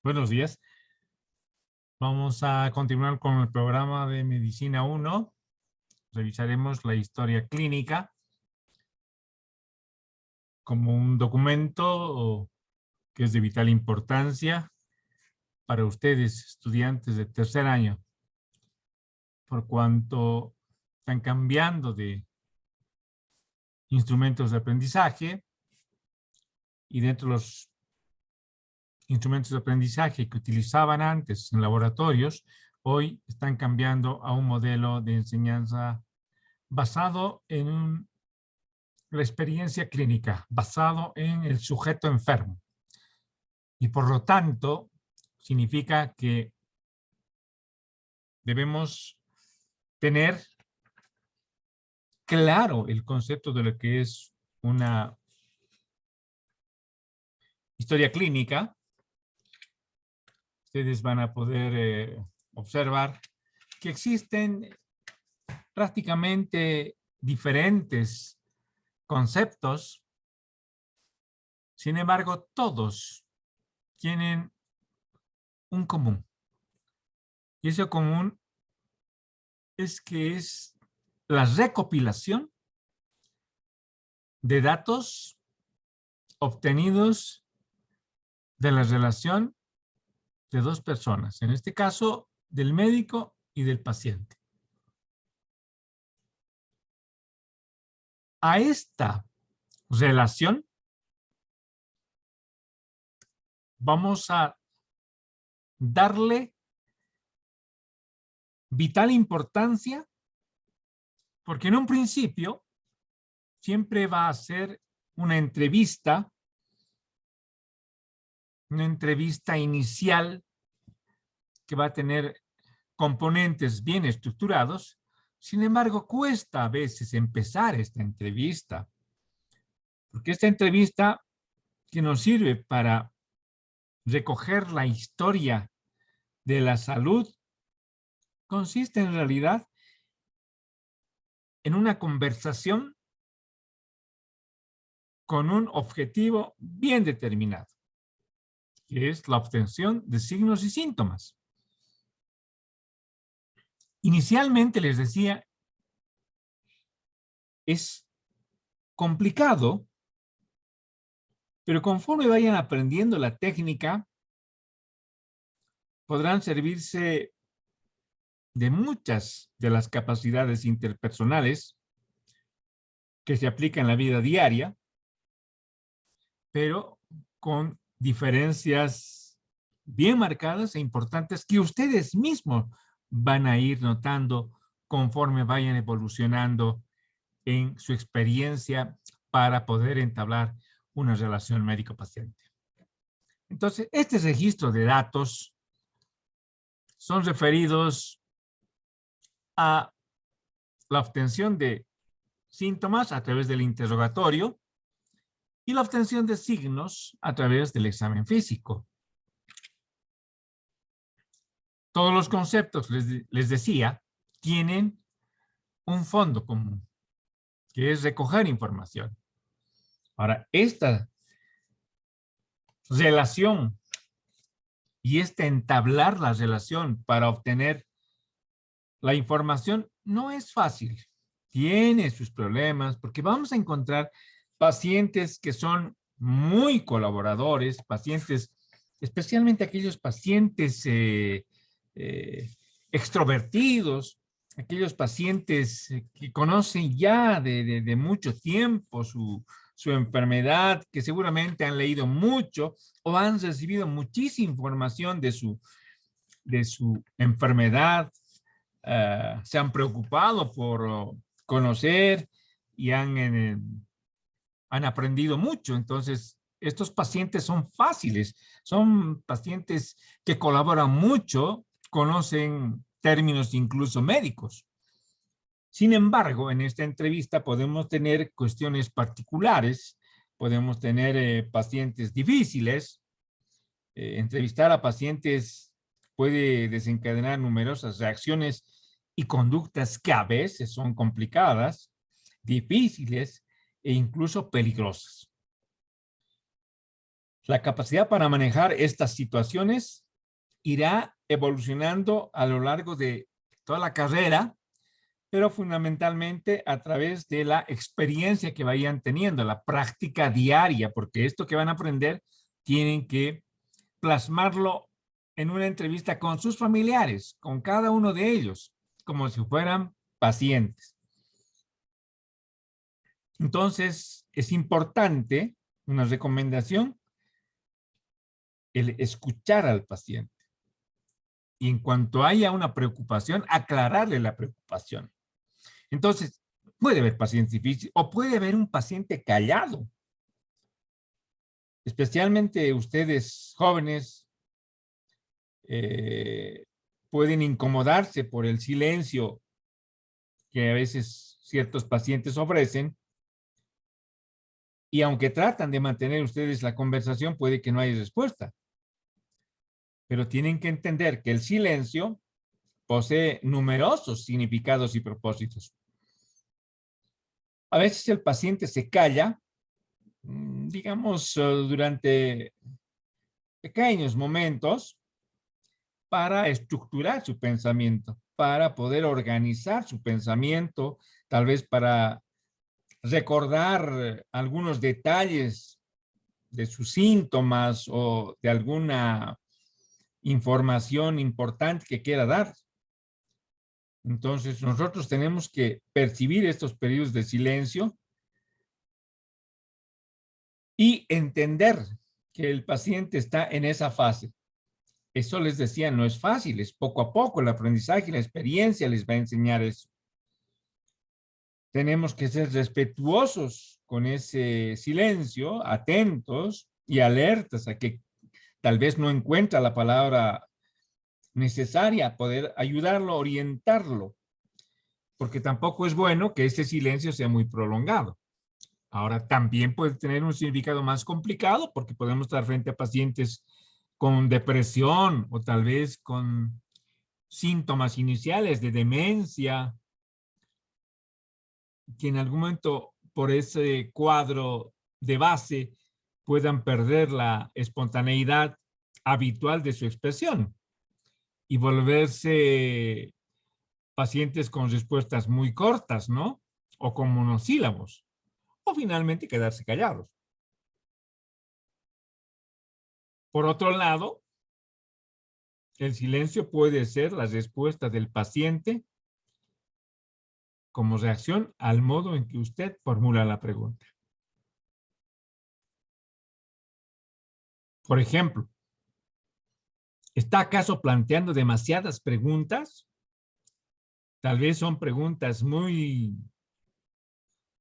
Buenos días. Vamos a continuar con el programa de Medicina 1. Revisaremos la historia clínica como un documento que es de vital importancia para ustedes, estudiantes de tercer año, por cuanto están cambiando de instrumentos de aprendizaje y dentro de los instrumentos de aprendizaje que utilizaban antes en laboratorios, hoy están cambiando a un modelo de enseñanza basado en la experiencia clínica, basado en el sujeto enfermo. Y por lo tanto, significa que debemos tener claro el concepto de lo que es una historia clínica. Ustedes van a poder observar que existen prácticamente diferentes conceptos. Sin embargo, todos tienen un común. Y ese común es que es la recopilación de datos obtenidos de la relación de dos personas, en este caso del médico y del paciente. A esta relación vamos a darle vital importancia porque en un principio siempre va a ser una entrevista inicial que va a tener componentes bien estructurados. Sin embargo, cuesta a veces empezar esta entrevista, porque esta entrevista que nos sirve para recoger la historia de la salud consiste en realidad en una conversación con un objetivo bien determinado, que es la obtención de signos y síntomas. Inicialmente les decía, es complicado, pero conforme vayan aprendiendo la técnica, podrán servirse de muchas de las capacidades interpersonales que se aplican en la vida diaria, pero con diferencias bien marcadas e importantes que ustedes mismos van a ir notando conforme vayan evolucionando en su experiencia para poder entablar una relación médico-paciente. Entonces, este registro de datos son referidos a la obtención de síntomas a través del interrogatorio y la obtención de signos a través del examen físico. Todos los conceptos, les decía, tienen un fondo común, que es recoger información. Ahora, esta relación y entablar la relación para obtener la información no es fácil. Tiene sus problemas porque vamos a encontrar pacientes que son muy colaboradores, pacientes, especialmente aquellos pacientes extrovertidos, aquellos pacientes que conocen ya de mucho tiempo su enfermedad, que seguramente han leído mucho o han recibido muchísima información de su enfermedad, se han preocupado por conocer y han aprendido mucho. Entonces, estos pacientes son fáciles, son pacientes que colaboran mucho, conocen términos incluso médicos. Sin embargo, en esta entrevista podemos tener cuestiones particulares, podemos tener pacientes difíciles. Entrevistar a pacientes puede desencadenar numerosas reacciones y conductas que a veces son complicadas, difíciles e incluso peligrosas. La capacidad para manejar estas situaciones irá evolucionando a lo largo de toda la carrera, pero fundamentalmente a través de la experiencia que vayan teniendo, la práctica diaria, porque esto que van a aprender tienen que plasmarlo en una entrevista con sus familiares, con cada uno de ellos, como si fueran pacientes. Entonces, es importante, una recomendación, el escuchar al paciente. Y en cuanto haya una preocupación, aclararle la preocupación. Entonces, puede haber pacientes difíciles o puede haber un paciente callado. Especialmente ustedes jóvenes pueden incomodarse por el silencio que a veces ciertos pacientes ofrecen. Y aunque tratan de mantener ustedes la conversación, puede que no haya respuesta. Pero tienen que entender que el silencio posee numerosos significados y propósitos. A veces el paciente se calla, digamos, durante pequeños momentos para estructurar su pensamiento, para poder organizar su pensamiento, tal vez para recordar algunos detalles de sus síntomas o de alguna información importante que quiera dar. Entonces, nosotros tenemos que percibir estos periodos de silencio y entender que el paciente está en esa fase. Eso les decía, no es fácil, es poco a poco el aprendizaje, la experiencia les va a enseñar eso. Tenemos que ser respetuosos con ese silencio, atentos y alertas a que tal vez no encuentra la palabra necesaria, poder ayudarlo, orientarlo, porque tampoco es bueno que ese silencio sea muy prolongado. Ahora, también puede tener un significado más complicado porque podemos estar frente a pacientes con depresión o tal vez con síntomas iniciales de demencia, que en algún momento por ese cuadro de base puedan perder la espontaneidad habitual de su expresión y volverse pacientes con respuestas muy cortas, ¿no? O con monosílabos, o finalmente quedarse callados. Por otro lado, el silencio puede ser la respuesta del paciente como reacción al modo en que usted formula la pregunta. Por ejemplo, ¿está acaso planteando demasiadas preguntas? Tal vez son preguntas muy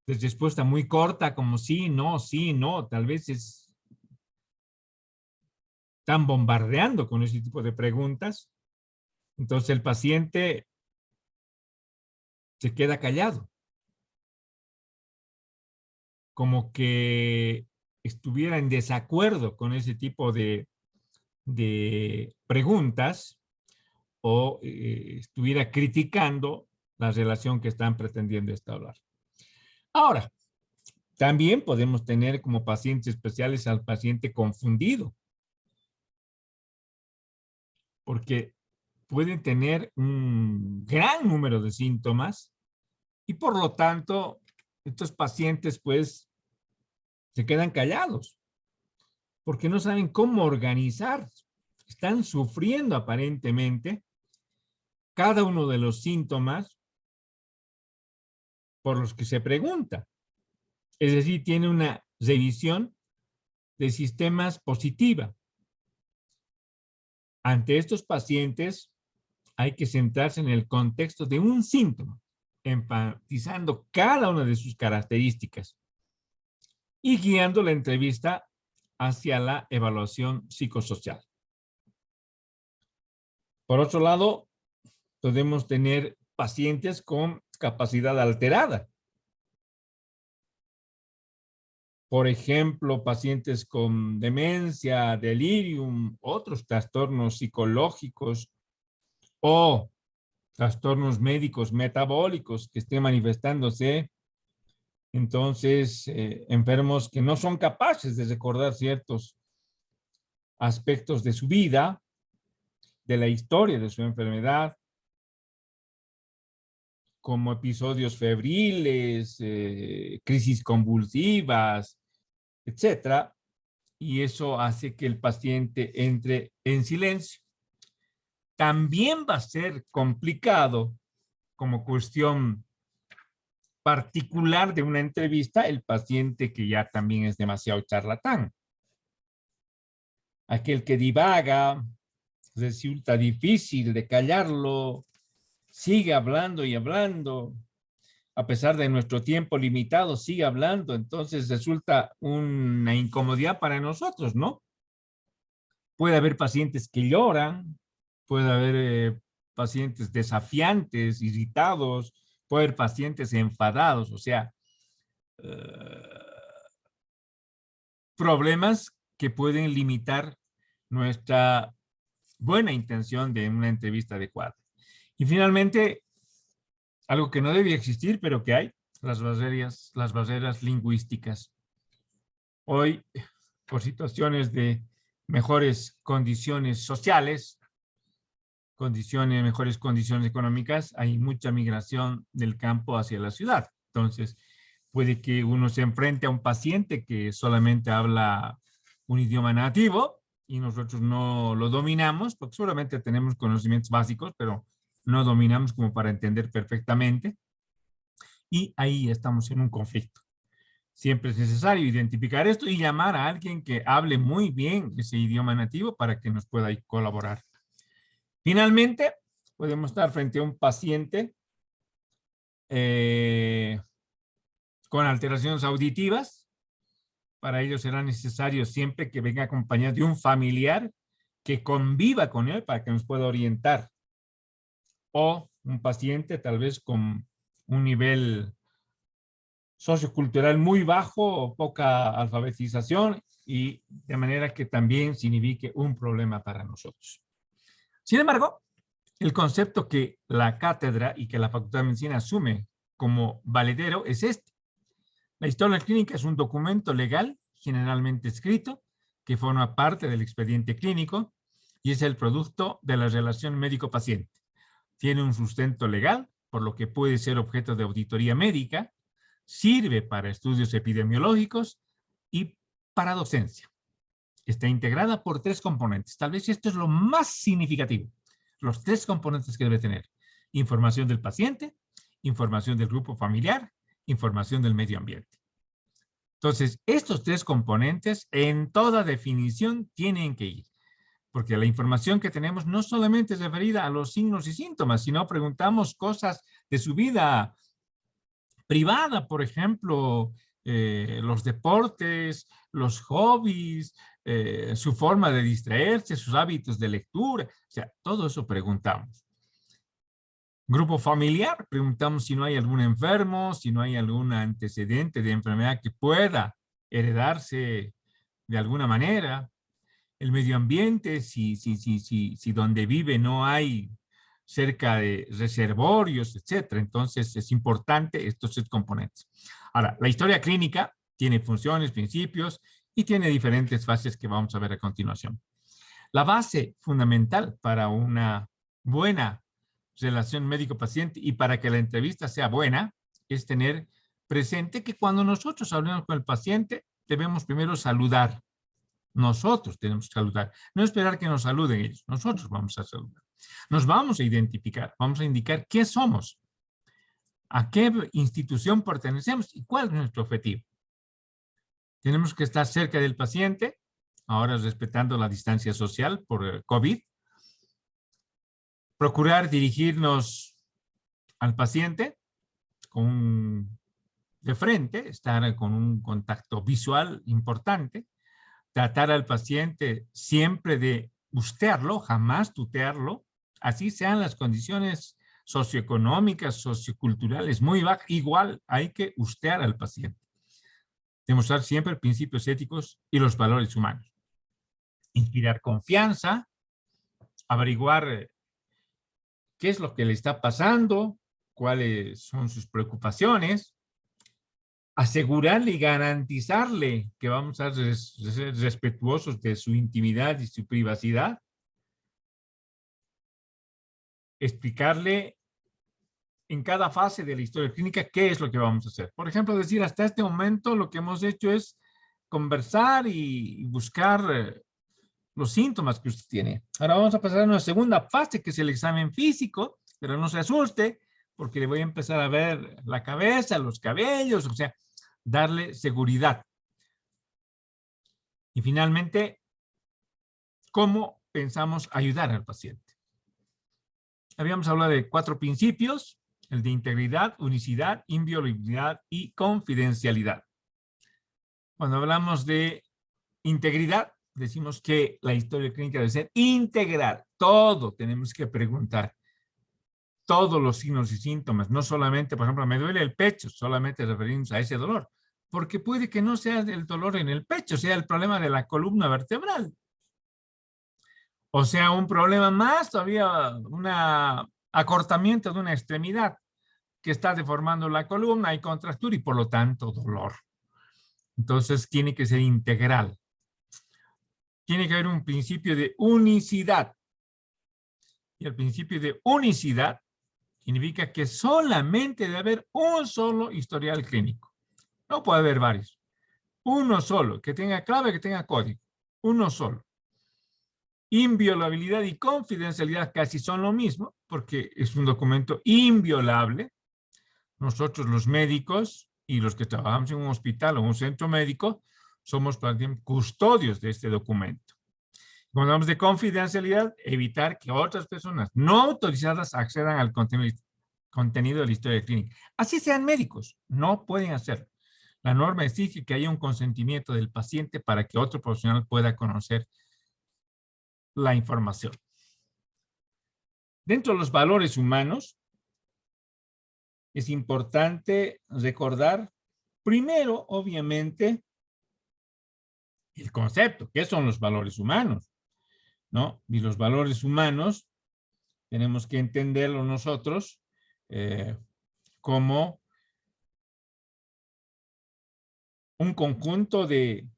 de respuesta muy corta, como sí, no. Tal vez están bombardeando con ese tipo de preguntas. Entonces el paciente se queda callado, como que estuviera en desacuerdo con ese tipo de preguntas o estuviera criticando la relación que están pretendiendo establecer. Ahora, también podemos tener como pacientes especiales al paciente confundido, porque pueden tener un gran número de síntomas y por lo tanto estos pacientes pues se quedan callados porque no saben cómo organizar. Están sufriendo aparentemente cada uno de los síntomas por los que se pregunta. Es decir, tiene una revisión de sistemas positiva. Ante estos pacientes hay que centrarse en el contexto de un síntoma, enfatizando cada una de sus características y guiando la entrevista hacia la evaluación psicosocial. Por otro lado, podemos tener pacientes con capacidad alterada. Por ejemplo, pacientes con demencia, delirium, otros trastornos psicológicos o trastornos médicos metabólicos que estén manifestándose. Entonces, enfermos que no son capaces de recordar ciertos aspectos de su vida, de la historia de su enfermedad, como episodios febriles, crisis convulsivas, etcétera, y eso hace que el paciente entre en silencio. También va a ser complicado como cuestión particular de una entrevista el paciente que ya también es demasiado charlatán. Aquel que divaga, resulta difícil de callarlo, sigue hablando y hablando, a pesar de nuestro tiempo limitado, sigue hablando, entonces resulta una incomodidad para nosotros, ¿no? Puede haber pacientes que lloran, puede haber pacientes desafiantes, irritados, puede haber pacientes enfadados, o sea, problemas que pueden limitar nuestra buena intención de una entrevista adecuada. Y finalmente, algo que no debía existir, pero que hay, las barreras lingüísticas. Hoy, por situaciones de mejores condiciones sociales, mejores condiciones económicas, hay mucha migración del campo hacia la ciudad. Entonces, puede que uno se enfrente a un paciente que solamente habla un idioma nativo y nosotros no lo dominamos, porque seguramente tenemos conocimientos básicos, pero no dominamos como para entender perfectamente. Y ahí estamos en un conflicto. Siempre es necesario identificar esto y llamar a alguien que hable muy bien ese idioma nativo para que nos pueda colaborar. Finalmente, podemos estar frente a un paciente con alteraciones auditivas. Para ello será necesario siempre que venga acompañado de un familiar que conviva con él para que nos pueda orientar. O un paciente tal vez con un nivel sociocultural muy bajo o poca alfabetización y de manera que también signifique un problema para nosotros. Sin embargo, el concepto que la cátedra y que la Facultad de Medicina asume como valedero es este. La historia clínica es un documento legal generalmente escrito que forma parte del expediente clínico y es el producto de la relación médico-paciente. Tiene un sustento legal, por lo que puede ser objeto de auditoría médica, sirve para estudios epidemiológicos y para docencia. Está integrada por 3 componentes. Tal vez esto es lo más significativo. Los 3 componentes que debe tener. Información del paciente, información del grupo familiar, información del medio ambiente. Entonces, estos 3 componentes en toda definición tienen que ir. Porque la información que tenemos no solamente es referida a los signos y síntomas, sino preguntamos cosas de su vida privada, por ejemplo, los deportes, los hobbies, su forma de distraerse, sus hábitos de lectura, o sea, todo eso preguntamos. Grupo familiar, preguntamos si no hay algún enfermo, si no hay algún antecedente de enfermedad que pueda heredarse de alguna manera. El medio ambiente, si donde vive no hay cerca de reservorios, etcétera. Entonces, es importante estos 3 componentes. Ahora, la historia clínica tiene funciones, principios y tiene diferentes fases que vamos a ver a continuación. La base fundamental para una buena relación médico-paciente y para que la entrevista sea buena es tener presente que cuando nosotros hablamos con el paciente, debemos primero saludar. Nosotros tenemos que saludar, no esperar que nos saluden ellos, nosotros vamos a saludar. Nos vamos a identificar, vamos a indicar qué somos, a qué institución pertenecemos y cuál es nuestro objetivo. Tenemos que estar cerca del paciente, ahora respetando la distancia social por COVID. Procurar dirigirnos al paciente de frente, estar con un contacto visual importante. Tratar al paciente siempre de ustearlo, jamás tutearlo, así sean las condiciones socioeconómicas, socioculturales muy bajas, igual hay que ustear al paciente. Demostrar siempre principios éticos y los valores humanos. Inspirar confianza, averiguar qué es lo que le está pasando, cuáles son sus preocupaciones, asegurarle y garantizarle que vamos a ser respetuosos de su intimidad y su privacidad. Explicarle en cada fase de la historia clínica qué es lo que vamos a hacer. Por ejemplo, decir, hasta este momento lo que hemos hecho es conversar y buscar los síntomas que usted tiene. Ahora vamos a pasar a una segunda fase, que es el examen físico, pero no se asuste, porque le voy a empezar a ver la cabeza, los cabellos, o sea, darle seguridad. Y finalmente, ¿cómo pensamos ayudar al paciente? Habíamos hablado de 4 principios, el de integridad, unicidad, inviolabilidad y confidencialidad. Cuando hablamos de integridad, decimos que la historia clínica debe ser integral. Todo tenemos que preguntar. Todos los signos y síntomas, no solamente, por ejemplo, me duele el pecho, solamente referirnos a ese dolor, porque puede que no sea el dolor en el pecho, sea el problema de la columna vertebral. O sea, un problema más, todavía un acortamiento de una extremidad que está deformando la columna, hay contractura y por lo tanto dolor. Entonces tiene que ser integral. Tiene que haber un principio de unicidad. Y el principio de unicidad significa que solamente debe haber un solo historial clínico. No puede haber varios. Uno solo, que tenga clave, que tenga código. Uno solo. Inviolabilidad y confidencialidad casi son lo mismo, porque es un documento inviolable. Nosotros los médicos y los que trabajamos en un hospital o un centro médico somos custodios de este documento. Cuando hablamos de confidencialidad, evitar que otras personas no autorizadas accedan al contenido de la historia clínica. Así sean médicos, no pueden hacerlo. La norma exige que haya un consentimiento del paciente para que otro profesional pueda conocer la información. Dentro de los valores humanos, es importante recordar, primero, obviamente, el concepto. ¿Qué son los valores humanos? ¿No? Y los valores humanos tenemos que entenderlo nosotros como un conjunto de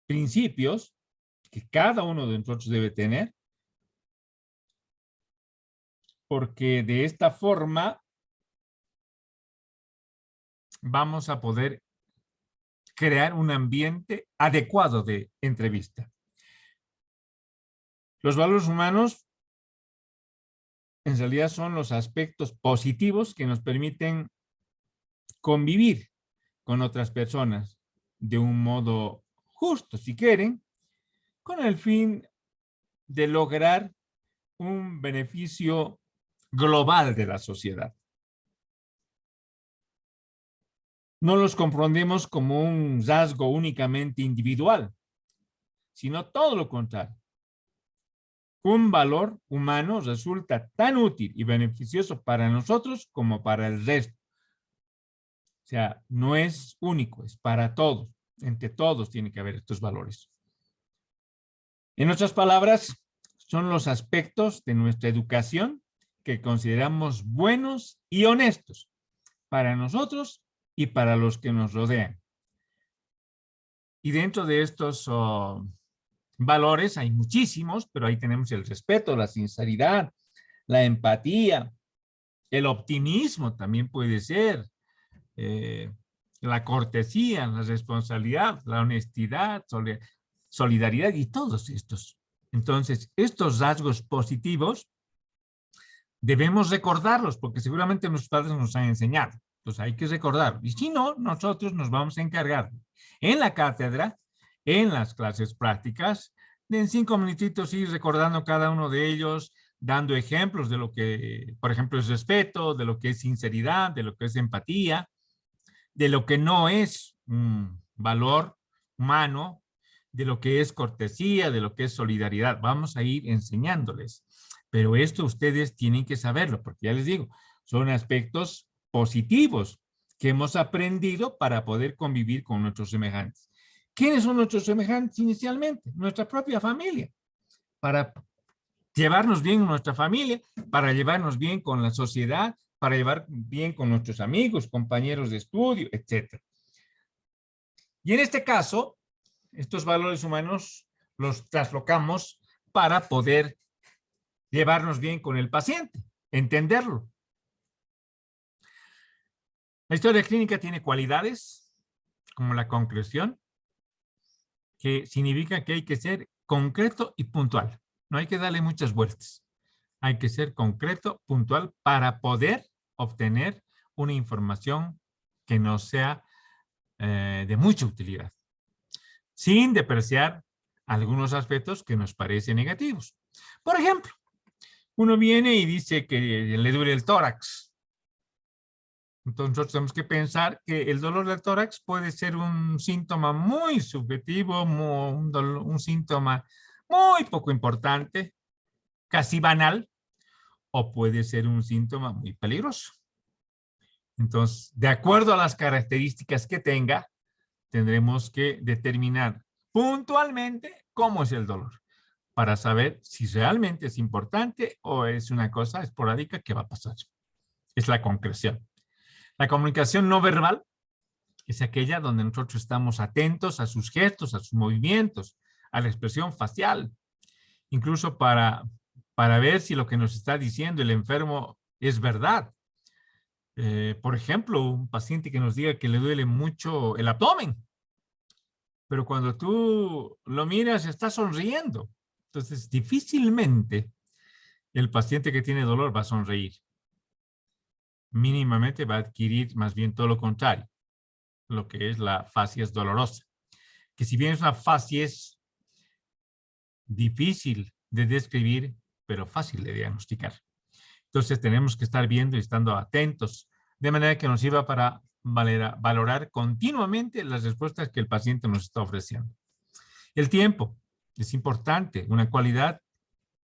principios que cada uno de nosotros debe tener, porque de esta forma vamos a poder crear un ambiente adecuado de entrevista. Los valores humanos en realidad son los aspectos positivos que nos permiten convivir con otras personas de un modo justo, si quieren, con el fin de lograr un beneficio global de la sociedad. No los comprendemos como un rasgo únicamente individual, sino todo lo contrario. Un valor humano resulta tan útil y beneficioso para nosotros como para el resto. O sea, no es único, es para todos. Entre todos tiene que haber estos valores. En otras palabras, son los aspectos de nuestra educación que consideramos buenos y honestos para nosotros y para los que nos rodean. Y dentro de estos valores hay muchísimos, pero ahí tenemos el respeto, la sinceridad, la empatía, el optimismo también puede ser, la cortesía, la responsabilidad, la honestidad, solidaridad y todos estos. Entonces, estos rasgos positivos debemos recordarlos porque seguramente nuestros padres nos han enseñado. Entonces hay que recordar. Y si no, nosotros nos vamos a encargar en la cátedra, en las clases prácticas, de en 5 minutitos ir recordando cada uno de ellos, dando ejemplos de lo que, por ejemplo, es respeto, de lo que es sinceridad, de lo que es empatía, de lo que no es valor humano, de lo que es cortesía, de lo que es solidaridad. Vamos a ir enseñándoles. Pero esto ustedes tienen que saberlo, porque ya les digo, son aspectos positivos que hemos aprendido para poder convivir con nuestros semejantes. ¿Quiénes son nuestros semejantes inicialmente? Nuestra propia familia. Para llevarnos bien con nuestra familia, para llevarnos bien con la sociedad, para llevar bien con nuestros amigos, compañeros de estudio, etc. Y en este caso, estos valores humanos los traslocamos para poder llevarnos bien con el paciente, entenderlo. La historia clínica tiene cualidades como la concreción, que significa que hay que ser concreto y puntual. No hay que darle muchas vueltas. Hay que ser concreto, puntual, para poder obtener una información que nos sea de mucha utilidad, sin depreciar algunos aspectos que nos parecen negativos. Por ejemplo, uno viene y dice que le duele el tórax. Entonces nosotros tenemos que pensar que el dolor del tórax puede ser un síntoma muy subjetivo, un síntoma muy poco importante, casi banal, o puede ser un síntoma muy peligroso. Entonces, de acuerdo a las características que tenga, tendremos que determinar puntualmente cómo es el dolor para saber si realmente es importante o es una cosa esporádica que va a pasar. Es la concreción. La comunicación no verbal es aquella donde nosotros estamos atentos a sus gestos, a sus movimientos, a la expresión facial, incluso para ver si lo que nos está diciendo el enfermo es verdad. Por ejemplo, un paciente que nos diga que le duele mucho el abdomen, pero cuando tú lo miras está sonriendo. Entonces, difícilmente el paciente que tiene dolor va a sonreír. Mínimamente va a adquirir más bien todo lo contrario, lo que es la facies dolorosa, que si bien es una facies difícil de describir, pero fácil de diagnosticar. Entonces tenemos que estar viendo y estando atentos, de manera que nos sirva para valorar continuamente las respuestas que el paciente nos está ofreciendo. El tiempo es importante, una cualidad.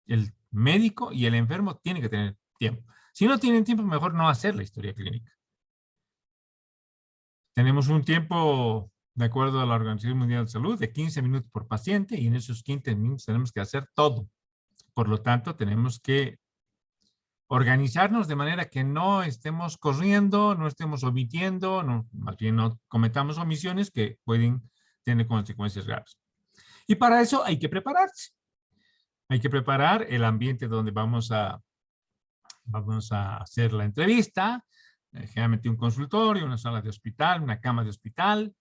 El médico y el enfermo tienen que tener tiempo. Si no tienen tiempo, mejor no hacer la historia clínica. Tenemos un tiempo, de acuerdo a la Organización Mundial de Salud, de 15 minutos por paciente y en esos 15 minutos tenemos que hacer todo. Por lo tanto, tenemos que organizarnos de manera que no estemos corriendo, no estemos omitiendo, más bien no cometamos omisiones que pueden tener consecuencias graves. Y para eso hay que prepararse. Hay que preparar el ambiente donde vamos a hacer la entrevista, generalmente un consultorio, una sala de hospital, una cama de hospital.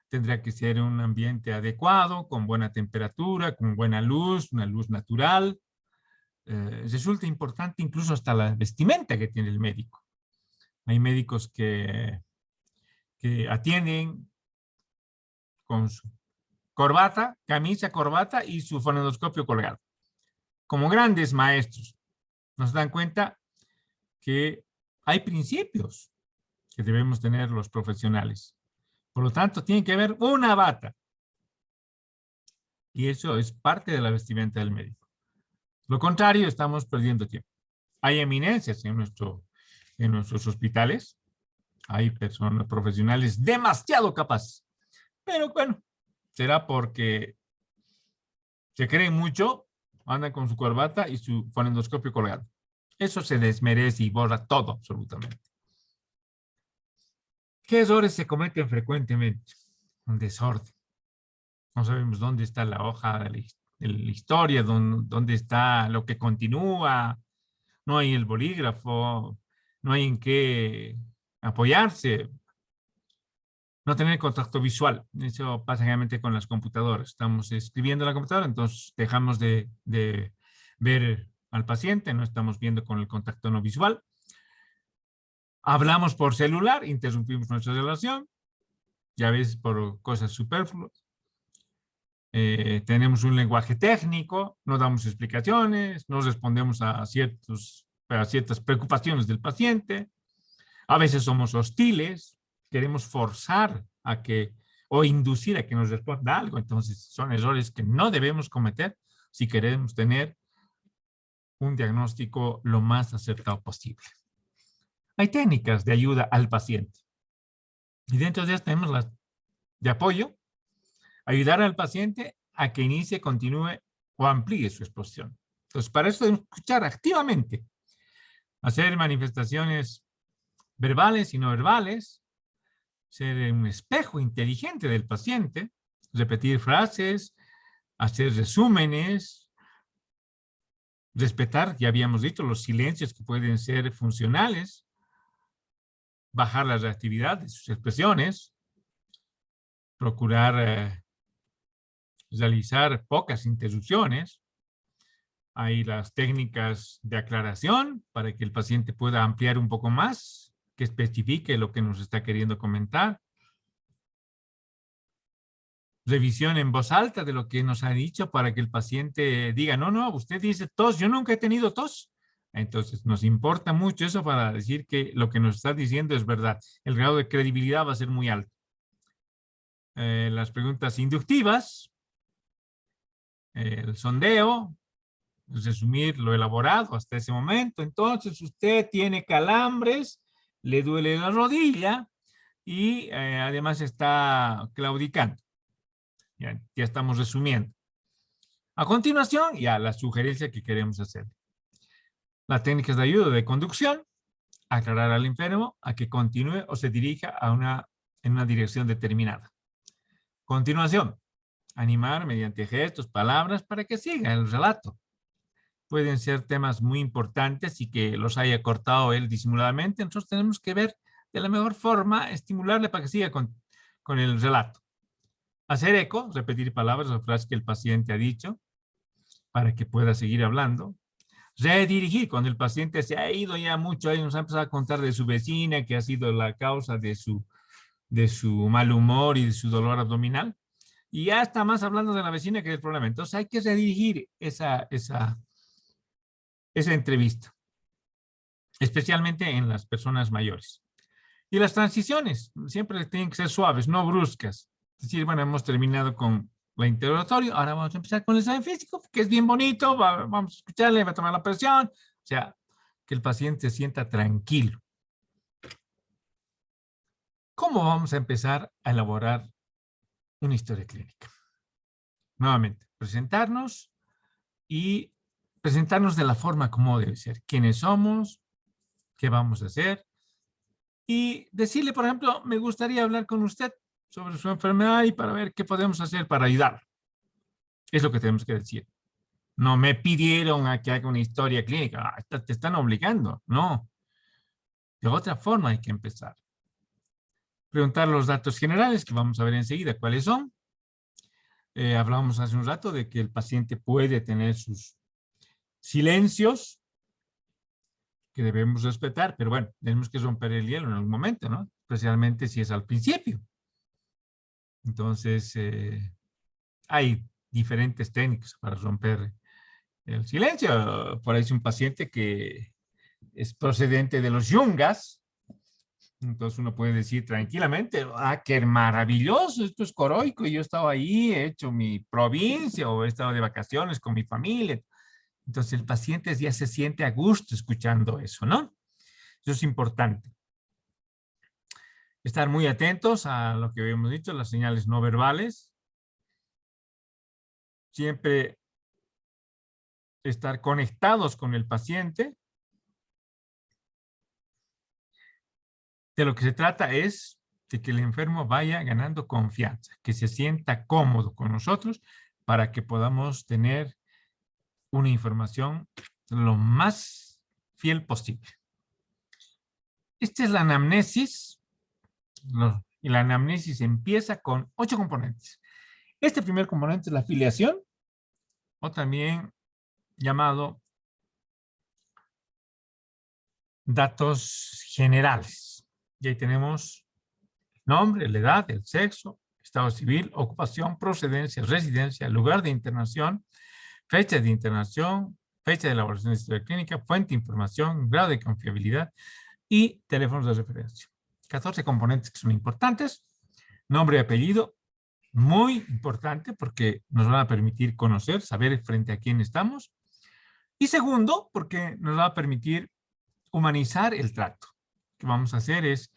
Tendrá que ser un ambiente adecuado, con buena temperatura, con buena luz, una luz natural. Resulta importante incluso hasta la vestimenta que tiene el médico. Hay médicos que atienden con su corbata, camisa, corbata y su fonendoscopio colgado. Como grandes maestros, nos dan cuenta que hay principios que debemos tener los profesionales. Por lo tanto, tiene que haber una bata. Y eso es parte de la vestimenta del médico. Lo contrario, estamos perdiendo tiempo. Hay eminencias en nuestros hospitales. Hay personas profesionales demasiado capaces. Pero bueno, será porque se creen mucho, andan con su corbata y su fonendoscopio colgado. Eso se desmerece y borra todo absolutamente. ¿Qué errores se cometen frecuentemente? Un desorden. No sabemos dónde está la hoja de la historia, dónde está lo que continúa. No hay el bolígrafo, no hay en qué apoyarse. No tener contacto visual. Eso pasa generalmente con las computadoras. Estamos escribiendo en la computadora, entonces dejamos de ver al paciente, no estamos viendo con el contacto no visual. Hablamos por celular, interrumpimos nuestra relación, ya ves, por cosas superfluas. Tenemos un lenguaje técnico, no damos explicaciones, no respondemos a ciertas preocupaciones del paciente. A veces somos hostiles, queremos forzar a que, o inducir a que nos responda algo. Entonces son errores que no debemos cometer si queremos tener un diagnóstico lo más acertado posible. Hay técnicas de ayuda al paciente. Y dentro de ellas tenemos las de apoyo, ayudar al paciente a que inicie, continúe o amplíe su exposición. Entonces, para eso debemos escuchar activamente, hacer manifestaciones verbales y no verbales, ser un espejo inteligente del paciente, repetir frases, hacer resúmenes, respetar, ya habíamos dicho, los silencios que pueden ser funcionales, bajar la reactividad de sus expresiones, procurar realizar pocas interrupciones. Hay las técnicas de aclaración para que el paciente pueda ampliar un poco más, que especifique lo que nos está queriendo comentar. Revisión en voz alta de lo que nos ha dicho para que el paciente diga, no, no, usted dice tos, yo nunca he tenido tos. Entonces, nos importa mucho eso para decir que lo que nos está diciendo es verdad. El grado de credibilidad va a ser muy alto. Las preguntas inductivas, el sondeo, resumir lo elaborado hasta ese momento. Entonces, usted tiene calambres, le duele la rodilla y además está claudicando. Ya estamos resumiendo. A continuación, ya la sugerencia que queremos hacer. Las técnicas de ayuda de conducción, aclarar al enfermo a que continúe o se dirija en una dirección determinada. Continuación, animar mediante gestos, palabras para que siga el relato. Pueden ser temas muy importantes y que los haya cortado él disimuladamente, entonces tenemos que ver de la mejor forma, estimularle para que siga con el relato. Hacer eco, repetir palabras o frases que el paciente ha dicho para que pueda seguir hablando. Redirigir, cuando el paciente se ha ido ya mucho y nos ha empezado a contar de su vecina que ha sido la causa de su mal humor y de su dolor abdominal. Y ya está más hablando de la vecina que del problema. Entonces hay que redirigir esa entrevista, especialmente en las personas mayores. Y las transiciones siempre tienen que ser suaves, no bruscas. Es decir, bueno, hemos terminado con la interrogatorio, ahora vamos a empezar con el examen físico, que es bien bonito, vamos a escucharle, va a tomar la presión, o sea, que el paciente se sienta tranquilo. ¿Cómo vamos a empezar a elaborar una historia clínica? Nuevamente, presentarnos y presentarnos de la forma como debe ser. ¿Quiénes somos? ¿Qué vamos a hacer? Y decirle, por ejemplo, me gustaría hablar con usted sobre su enfermedad y para ver qué podemos hacer para ayudar. Es lo que tenemos que decir. No me pidieron a que haga una historia clínica. Te están obligando. No. De otra forma hay que empezar. Preguntar los datos generales, que vamos a ver enseguida cuáles son. Hablábamos hace un rato de que el paciente puede tener sus silencios que debemos respetar, pero bueno, tenemos que romper el hielo en algún momento, ¿no? Especialmente si es al principio. Entonces, hay diferentes técnicas para romper el silencio. Por ahí es un paciente que es procedente de los yungas. Entonces uno puede decir tranquilamente, qué maravilloso, esto es coroico, y yo he estado ahí, he hecho mi provincia o he estado de vacaciones con mi familia. Entonces el paciente ya se siente a gusto escuchando eso, ¿no? Eso es importante. Estar muy atentos a lo que habíamos dicho, las señales no verbales. Siempre estar conectados con el paciente. De lo que se trata es de que el enfermo vaya ganando confianza, que se sienta cómodo con nosotros para que podamos tener una información lo más fiel posible. Esta es la anamnesis. Y la anamnesis empieza con 8 componentes. Este primer componente es la afiliación, o también llamado datos generales. Y ahí tenemos nombre, la edad, el sexo, estado civil, ocupación, procedencia, residencia, lugar de internación, fecha de internación, fecha de elaboración de historia clínica, fuente de información, grado de confiabilidad y teléfonos de referencia. 14 componentes que son importantes. Nombre y apellido, muy importante porque nos van a permitir conocer, saber frente a quién estamos. Y segundo, porque nos va a permitir humanizar el trato. Lo que vamos a hacer es,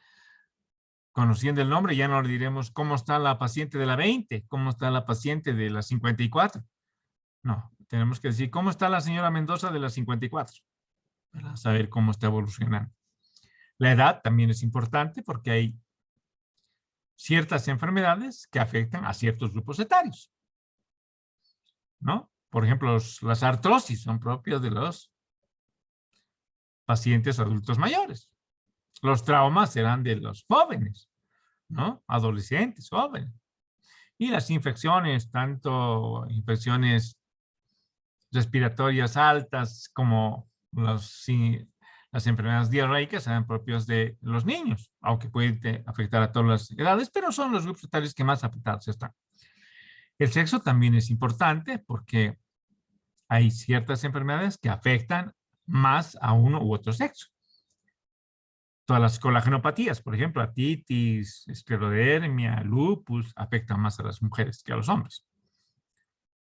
conociendo el nombre, ya no le diremos cómo está la paciente de la 20, cómo está la paciente de la 54. No, tenemos que decir cómo está la señora Mendoza de la 54, para saber cómo está evolucionando. La edad también es importante porque hay ciertas enfermedades que afectan a ciertos grupos etarios, ¿no? Por ejemplo, las artrosis son propias de los pacientes adultos mayores. Los traumas serán de los jóvenes, ¿no? Adolescentes, jóvenes. Y las infecciones, tanto infecciones respiratorias altas como las enfermedades diarreicas, serán propias de los niños, aunque pueden afectar a todas las edades, pero son los grupos etarios que más afectados están. El sexo también es importante porque hay ciertas enfermedades que afectan más a uno u otro sexo. Todas las colagenopatías, por ejemplo, artritis, esclerodermia, lupus, afectan más a las mujeres que a los hombres.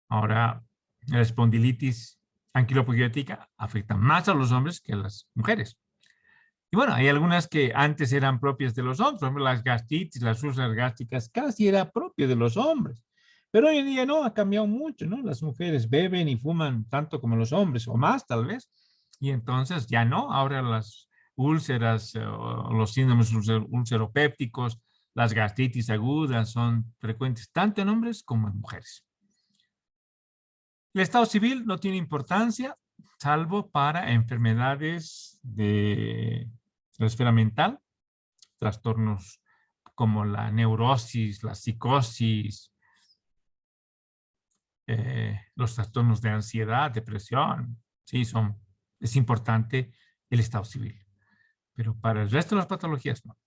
Ahora, la espondilitis anquilopodiética afecta más a los hombres que a las mujeres. Y bueno, hay algunas que antes eran propias de los hombres, por ejemplo, las gastritis, las úlceras gástricas, casi era propio de los hombres. Pero hoy en día no, ha cambiado mucho, ¿no? Las mujeres beben y fuman tanto como los hombres, o más tal vez, y entonces ya no, ahora las úlceras o los síndromes ulceropépticos, las gastritis agudas son frecuentes tanto en hombres como en mujeres. El estado civil no tiene importancia, salvo para enfermedades de la esfera mental, trastornos como la neurosis, la psicosis, los trastornos de ansiedad, depresión, sí, es importante el estado civil. Pero para el resto de las patologías, no.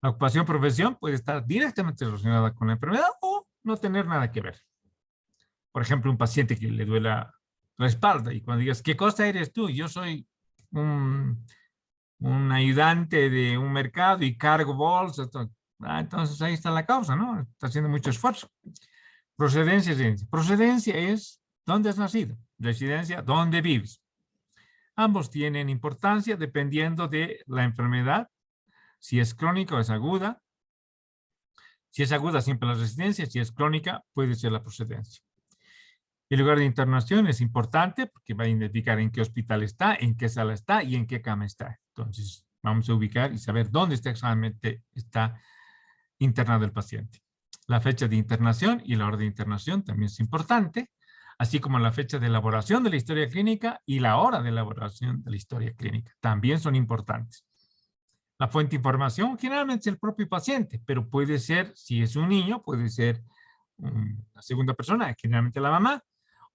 La ocupación profesión puede estar directamente relacionada con la enfermedad o no tener nada que ver. Por ejemplo, un paciente que le duela la espalda y cuando digas, ¿qué cosa eres tú? Yo soy un ayudante de un mercado y cargo bolsas. Entonces ahí está la causa, ¿no? Está haciendo mucho esfuerzo. Procedencia es residencia. Procedencia es dónde has nacido. Residencia, dónde vives. Ambos tienen importancia dependiendo de la enfermedad, si es crónica o es aguda. Si es aguda, siempre la residencia. Si es crónica, puede ser la procedencia. El lugar de internación es importante porque va a indicar en qué hospital está, en qué sala está y en qué cama está. Entonces, vamos a ubicar y saber dónde exactamente está internado el paciente. La fecha de internación y la hora de internación también es importante, así como la fecha de elaboración de la historia clínica y la hora de elaboración de la historia clínica. También son importantes. La fuente de información generalmente es el propio paciente, pero puede ser, si es un niño, puede ser una segunda persona, generalmente la mamá,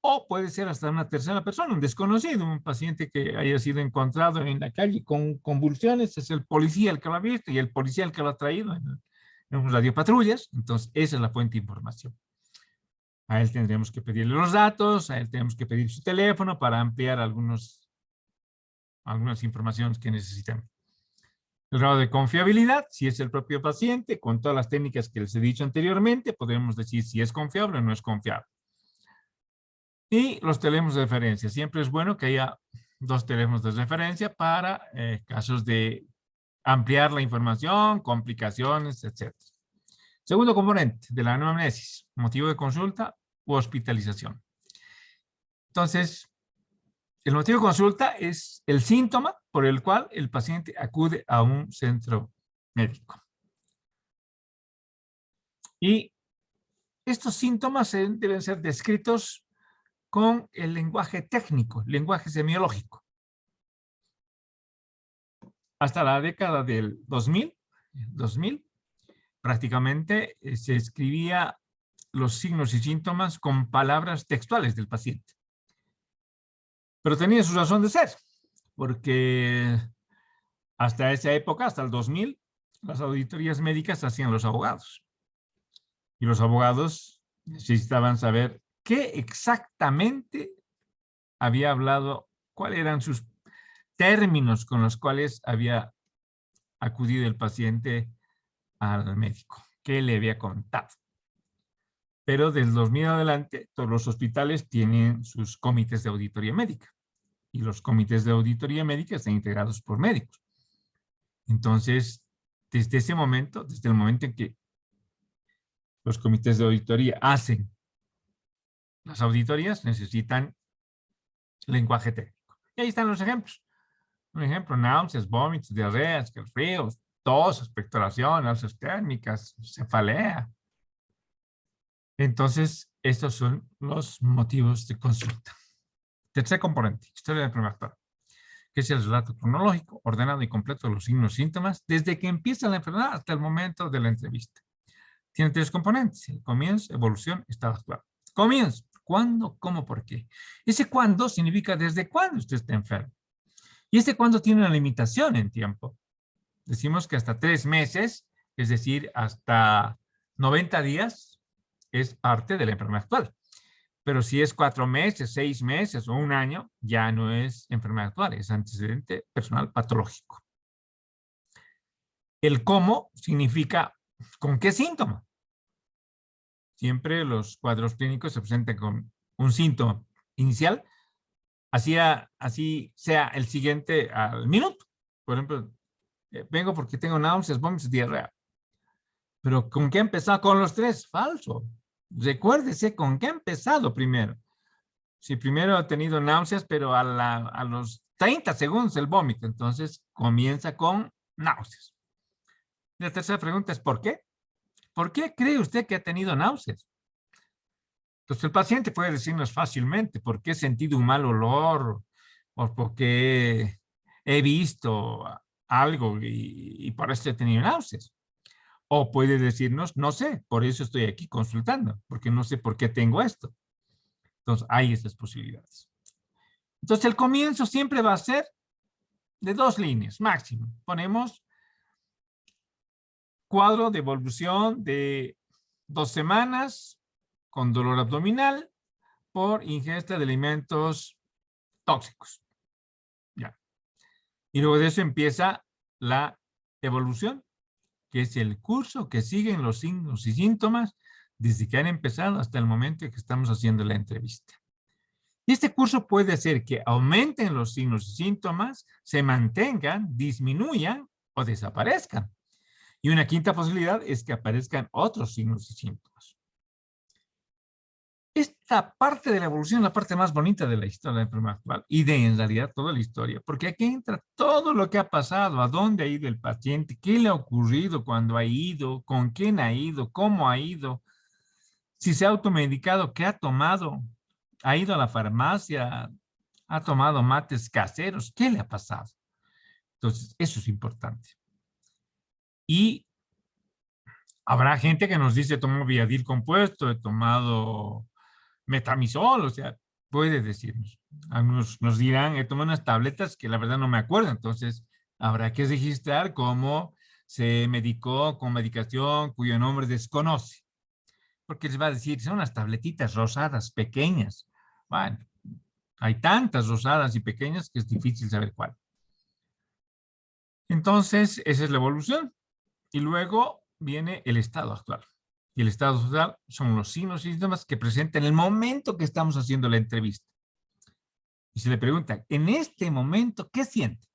o puede ser hasta una tercera persona, un desconocido, un paciente que haya sido encontrado en la calle con convulsiones, es el policía el que lo ha visto y el policía el que lo ha traído en un radiopatrullas. Entonces, esa es la fuente de información. A él tendremos que pedirle los datos, a él tenemos que pedir su teléfono para ampliar algunas informaciones que necesitamos. El grado de confiabilidad, si es el propio paciente, con todas las técnicas que les he dicho anteriormente, podemos decir si es confiable o no es confiable. Y los teléfonos de referencia. Siempre es bueno que haya 2 teléfonos de referencia para casos de ampliar la información, complicaciones, etc. Segundo componente de la anamnesis, motivo de consulta u hospitalización. Entonces, el motivo de consulta es el síntoma por el cual el paciente acude a un centro médico. Y estos síntomas deben ser descritos con el lenguaje técnico, lenguaje semiológico. Hasta la década del 2000, prácticamente se escribía los signos y síntomas con palabras textuales del paciente. Pero tenía su razón de ser, porque hasta esa época, hasta el 2000, las auditorías médicas hacían los abogados. Y los abogados necesitaban saber qué exactamente había hablado, cuáles eran sus términos con los cuales había acudido el paciente al médico, qué le había contado. Pero desde 2000 en adelante, todos los hospitales tienen sus comités de auditoría médica. Y los comités de auditoría médica están integrados por médicos. Entonces, desde ese momento, desde el momento en que los comités de auditoría hacen las auditorías, necesitan lenguaje técnico. Y ahí están los ejemplos. Un ejemplo, náuseas, vómitos, diarreas, escalofríos, tos, expectoración, náuseas térmicas, cefalea. Entonces, estos son los motivos de consulta. Tercer componente, historia del primer actor, que es el relato cronológico, ordenado y completo de los signos y síntomas, desde que empieza la enfermedad hasta el momento de la entrevista. Tiene tres componentes: el comienzo, evolución, estado actual. Comienzo, ¿cuándo, cómo, por qué? Ese cuándo significa desde cuándo usted está enfermo. Y ese cuándo tiene una limitación en tiempo. Decimos que hasta 3 meses, es decir, hasta 90 días, es parte de la enfermedad actual. Pero si es 4 meses, 6 meses o 1 año, ya no es enfermedad actual, es antecedente personal patológico. El cómo significa con qué síntoma. Siempre los cuadros clínicos se presentan con un síntoma inicial, así sea el siguiente al minuto. Por ejemplo, vengo porque tengo náuseas, vómitos, diarrea. Pero ¿con qué ha empezado? Con los 3, falso. Recuérdese con qué ha empezado primero. Si primero ha tenido náuseas, pero a los 30 segundos el vómito, entonces comienza con náuseas. La tercera pregunta es ¿por qué? ¿Por qué cree usted que ha tenido náuseas? Entonces el paciente puede decirnos fácilmente por qué he sentido un mal olor o porque he visto algo y por eso he tenido náuseas. O puede decirnos, no sé, por eso estoy aquí consultando, porque no sé por qué tengo esto. Entonces hay esas posibilidades. Entonces el comienzo siempre va a ser de 2 líneas, máximo. Ponemos cuadro de evolución de 2 semanas con dolor abdominal por ingesta de alimentos tóxicos. Ya. Y luego de eso empieza la evolución, que es el curso que siguen los signos y síntomas desde que han empezado hasta el momento en que estamos haciendo la entrevista. Y este curso puede hacer que aumenten los signos y síntomas, se mantengan, disminuyan o desaparezcan. Y una quinta posibilidad es que aparezcan otros signos y síntomas. Esta parte de la evolución es la parte más bonita de la historia de la enfermedad actual y de en realidad toda la historia, porque aquí entra todo lo que ha pasado, a dónde ha ido el paciente, qué le ha ocurrido cuando ha ido, con quién ha ido, cómo ha ido, si se ha automedicado, qué ha tomado, ha ido a la farmacia, ha tomado mates caseros, ¿qué le ha pasado? Entonces, eso es importante. Y habrá gente que nos dice, he tomado Viadil compuesto, he tomado Metamizol, o sea, puede decirnos. Algunos nos dirán, he tomado unas tabletas que la verdad no me acuerdo, entonces habrá que registrar cómo se medicó con medicación cuyo nombre desconoce. Porque les va a decir, son unas tabletitas rosadas pequeñas. Bueno, hay tantas rosadas y pequeñas que es difícil saber cuál. Entonces, esa es la evolución. Y luego viene el estado actual. Y el estado actual son los signos y síntomas que presenta en el momento que estamos haciendo la entrevista. Y se le pregunta, en este momento, ¿qué siente?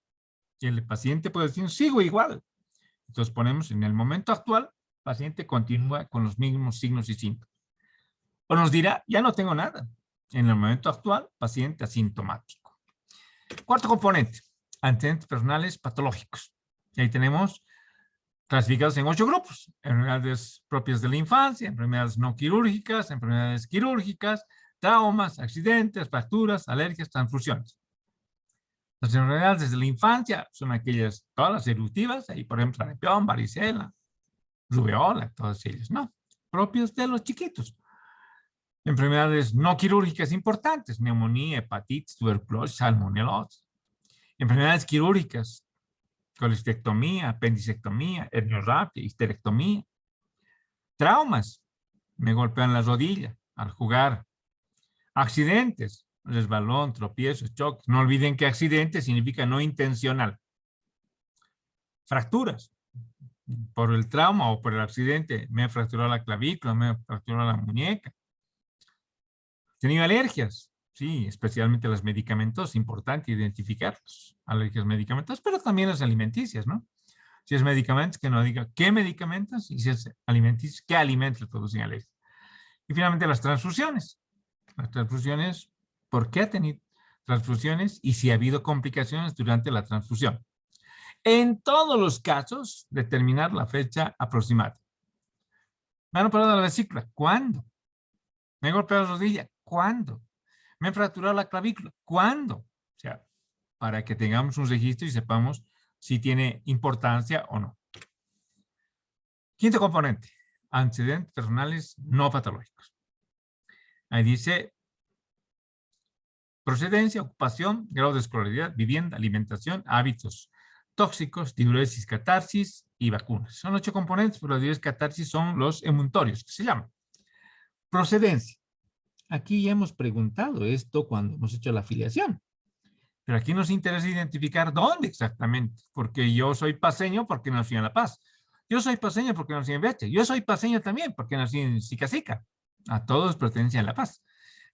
Y el paciente puede decir, sigo igual. Entonces ponemos en el momento actual, el paciente continúa con los mismos signos y síntomas. O nos dirá, ya no tengo nada. En el momento actual, paciente asintomático. Cuarto componente, antecedentes personales patológicos. Y ahí tenemos clasificados en 8 grupos. Enfermedades propias de la infancia, enfermedades no quirúrgicas, enfermedades quirúrgicas, traumas, accidentes, fracturas, alergias, transfusiones. Las enfermedades desde la infancia son aquellas, todas las eruptivas, ahí por ejemplo, sarampión, varicela, rubeola, todas ellas, ¿no? Propios de los chiquitos. Enfermedades no quirúrgicas importantes, neumonía, hepatitis, tuberculosis, salmonelosis. Enfermedades quirúrgicas, colestectomía, apendicectomía, herniorrapia, histerectomía. Traumas, me golpean la rodilla al jugar. Accidentes, resbalón, tropiezos, choques. No olviden que accidente significa no intencional. Fracturas, por el trauma o por el accidente, me he fracturado la clavícula, me he fracturado la muñeca. Tenido alergias, sí, especialmente los medicamentos, importante identificarlos, alergias medicamentosas, pero también las alimenticias, ¿no? Si es medicamentos, que no diga qué medicamentos, y si es alimenticios, qué alimentos producen alergia. Y finalmente las transfusiones. Las transfusiones, ¿por qué ha tenido? transfusiones y si ha habido complicaciones durante la transfusión. En todos los casos, determinar la fecha aproximada. ¿Me han operado la vesícula? ¿Cuándo? ¿Me he golpeado la rodilla? ¿Cuándo? ¿Me he fracturado la clavícula? ¿Cuándo? O sea, para que tengamos un registro y sepamos si tiene importancia o no. Quinto componente, antecedentes personales no patológicos. Ahí dice procedencia, ocupación, grado de escolaridad, vivienda, alimentación, hábitos tóxicos, diuresis, catarsis y vacunas. Son 8 componentes, pero la diuresis, catarsis son los emuntorios, que se llaman. Procedencia. Aquí ya hemos preguntado esto cuando hemos hecho la afiliación. Pero aquí nos interesa identificar dónde exactamente, porque yo soy paseño porque nací en La Paz. Yo soy paseño porque nací en Beche. Yo soy paseño también porque nací en Sica. A todos pertenecen a La Paz.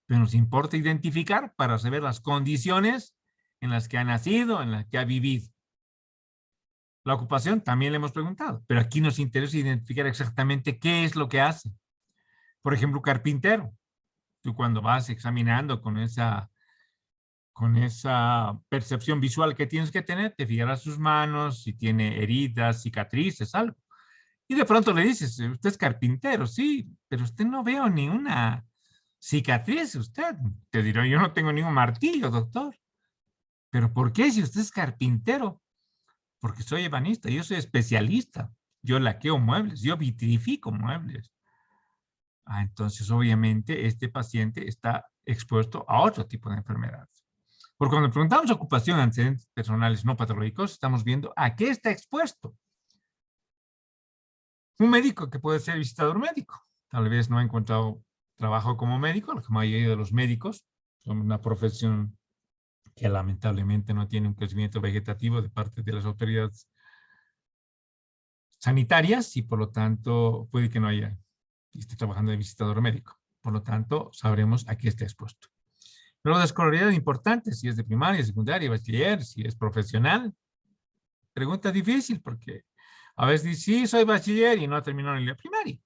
Pero nos importa identificar para saber las condiciones en las que ha nacido, en las que ha vivido. La ocupación también le hemos preguntado, pero aquí nos interesa identificar exactamente qué es lo que hace. Por ejemplo, carpintero. Tú cuando vas examinando con esa percepción visual que tienes que tener, te fijarás sus manos, si tiene heridas, cicatrices, algo. Y de pronto le dices, usted es carpintero, sí, pero usted no veo ni una cicatriz, usted. Te dirá, yo no tengo ningún martillo, doctor. ¿Pero por qué si usted es carpintero? Porque soy ebanista, yo soy especialista. Yo laqueo muebles, yo vitrifico muebles. Entonces, obviamente, este paciente está expuesto a otro tipo de enfermedades. Porque cuando preguntamos ocupación, antecedentes personales no patológicos, estamos viendo a qué está expuesto. Un médico que puede ser visitador médico. Tal vez no ha encontrado trabajo como médico, la mayoría de los médicos son una profesión que lamentablemente no tiene un crecimiento vegetativo de parte de las autoridades sanitarias y por lo tanto puede que no haya, esté trabajando de visitador médico. Por lo tanto, sabremos a qué está expuesto. Pero la escolaridad es importante, si es de primaria, secundaria, bachiller, si es profesional. Pregunta difícil porque a veces dicen, sí, soy bachiller y no terminó ni la primaria,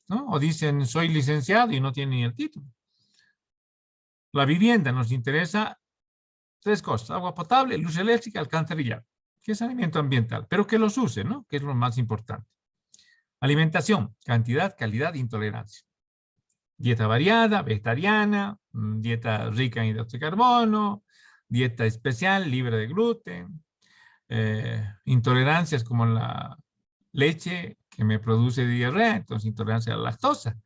¿no? O dicen, soy licenciado y no tiene ni el título. La vivienda nos interesa 3 cosas, agua potable, luz eléctrica, alcantarillado, que es saneamiento ambiental, pero que los use, ¿no? Que es lo más importante. Alimentación, cantidad, calidad, intolerancia. Dieta variada, vegetariana, dieta rica en hidratos de carbono, dieta especial, libre de gluten, intolerancias como la leche que me produce diarrea, entonces intolerancia a la lactosa.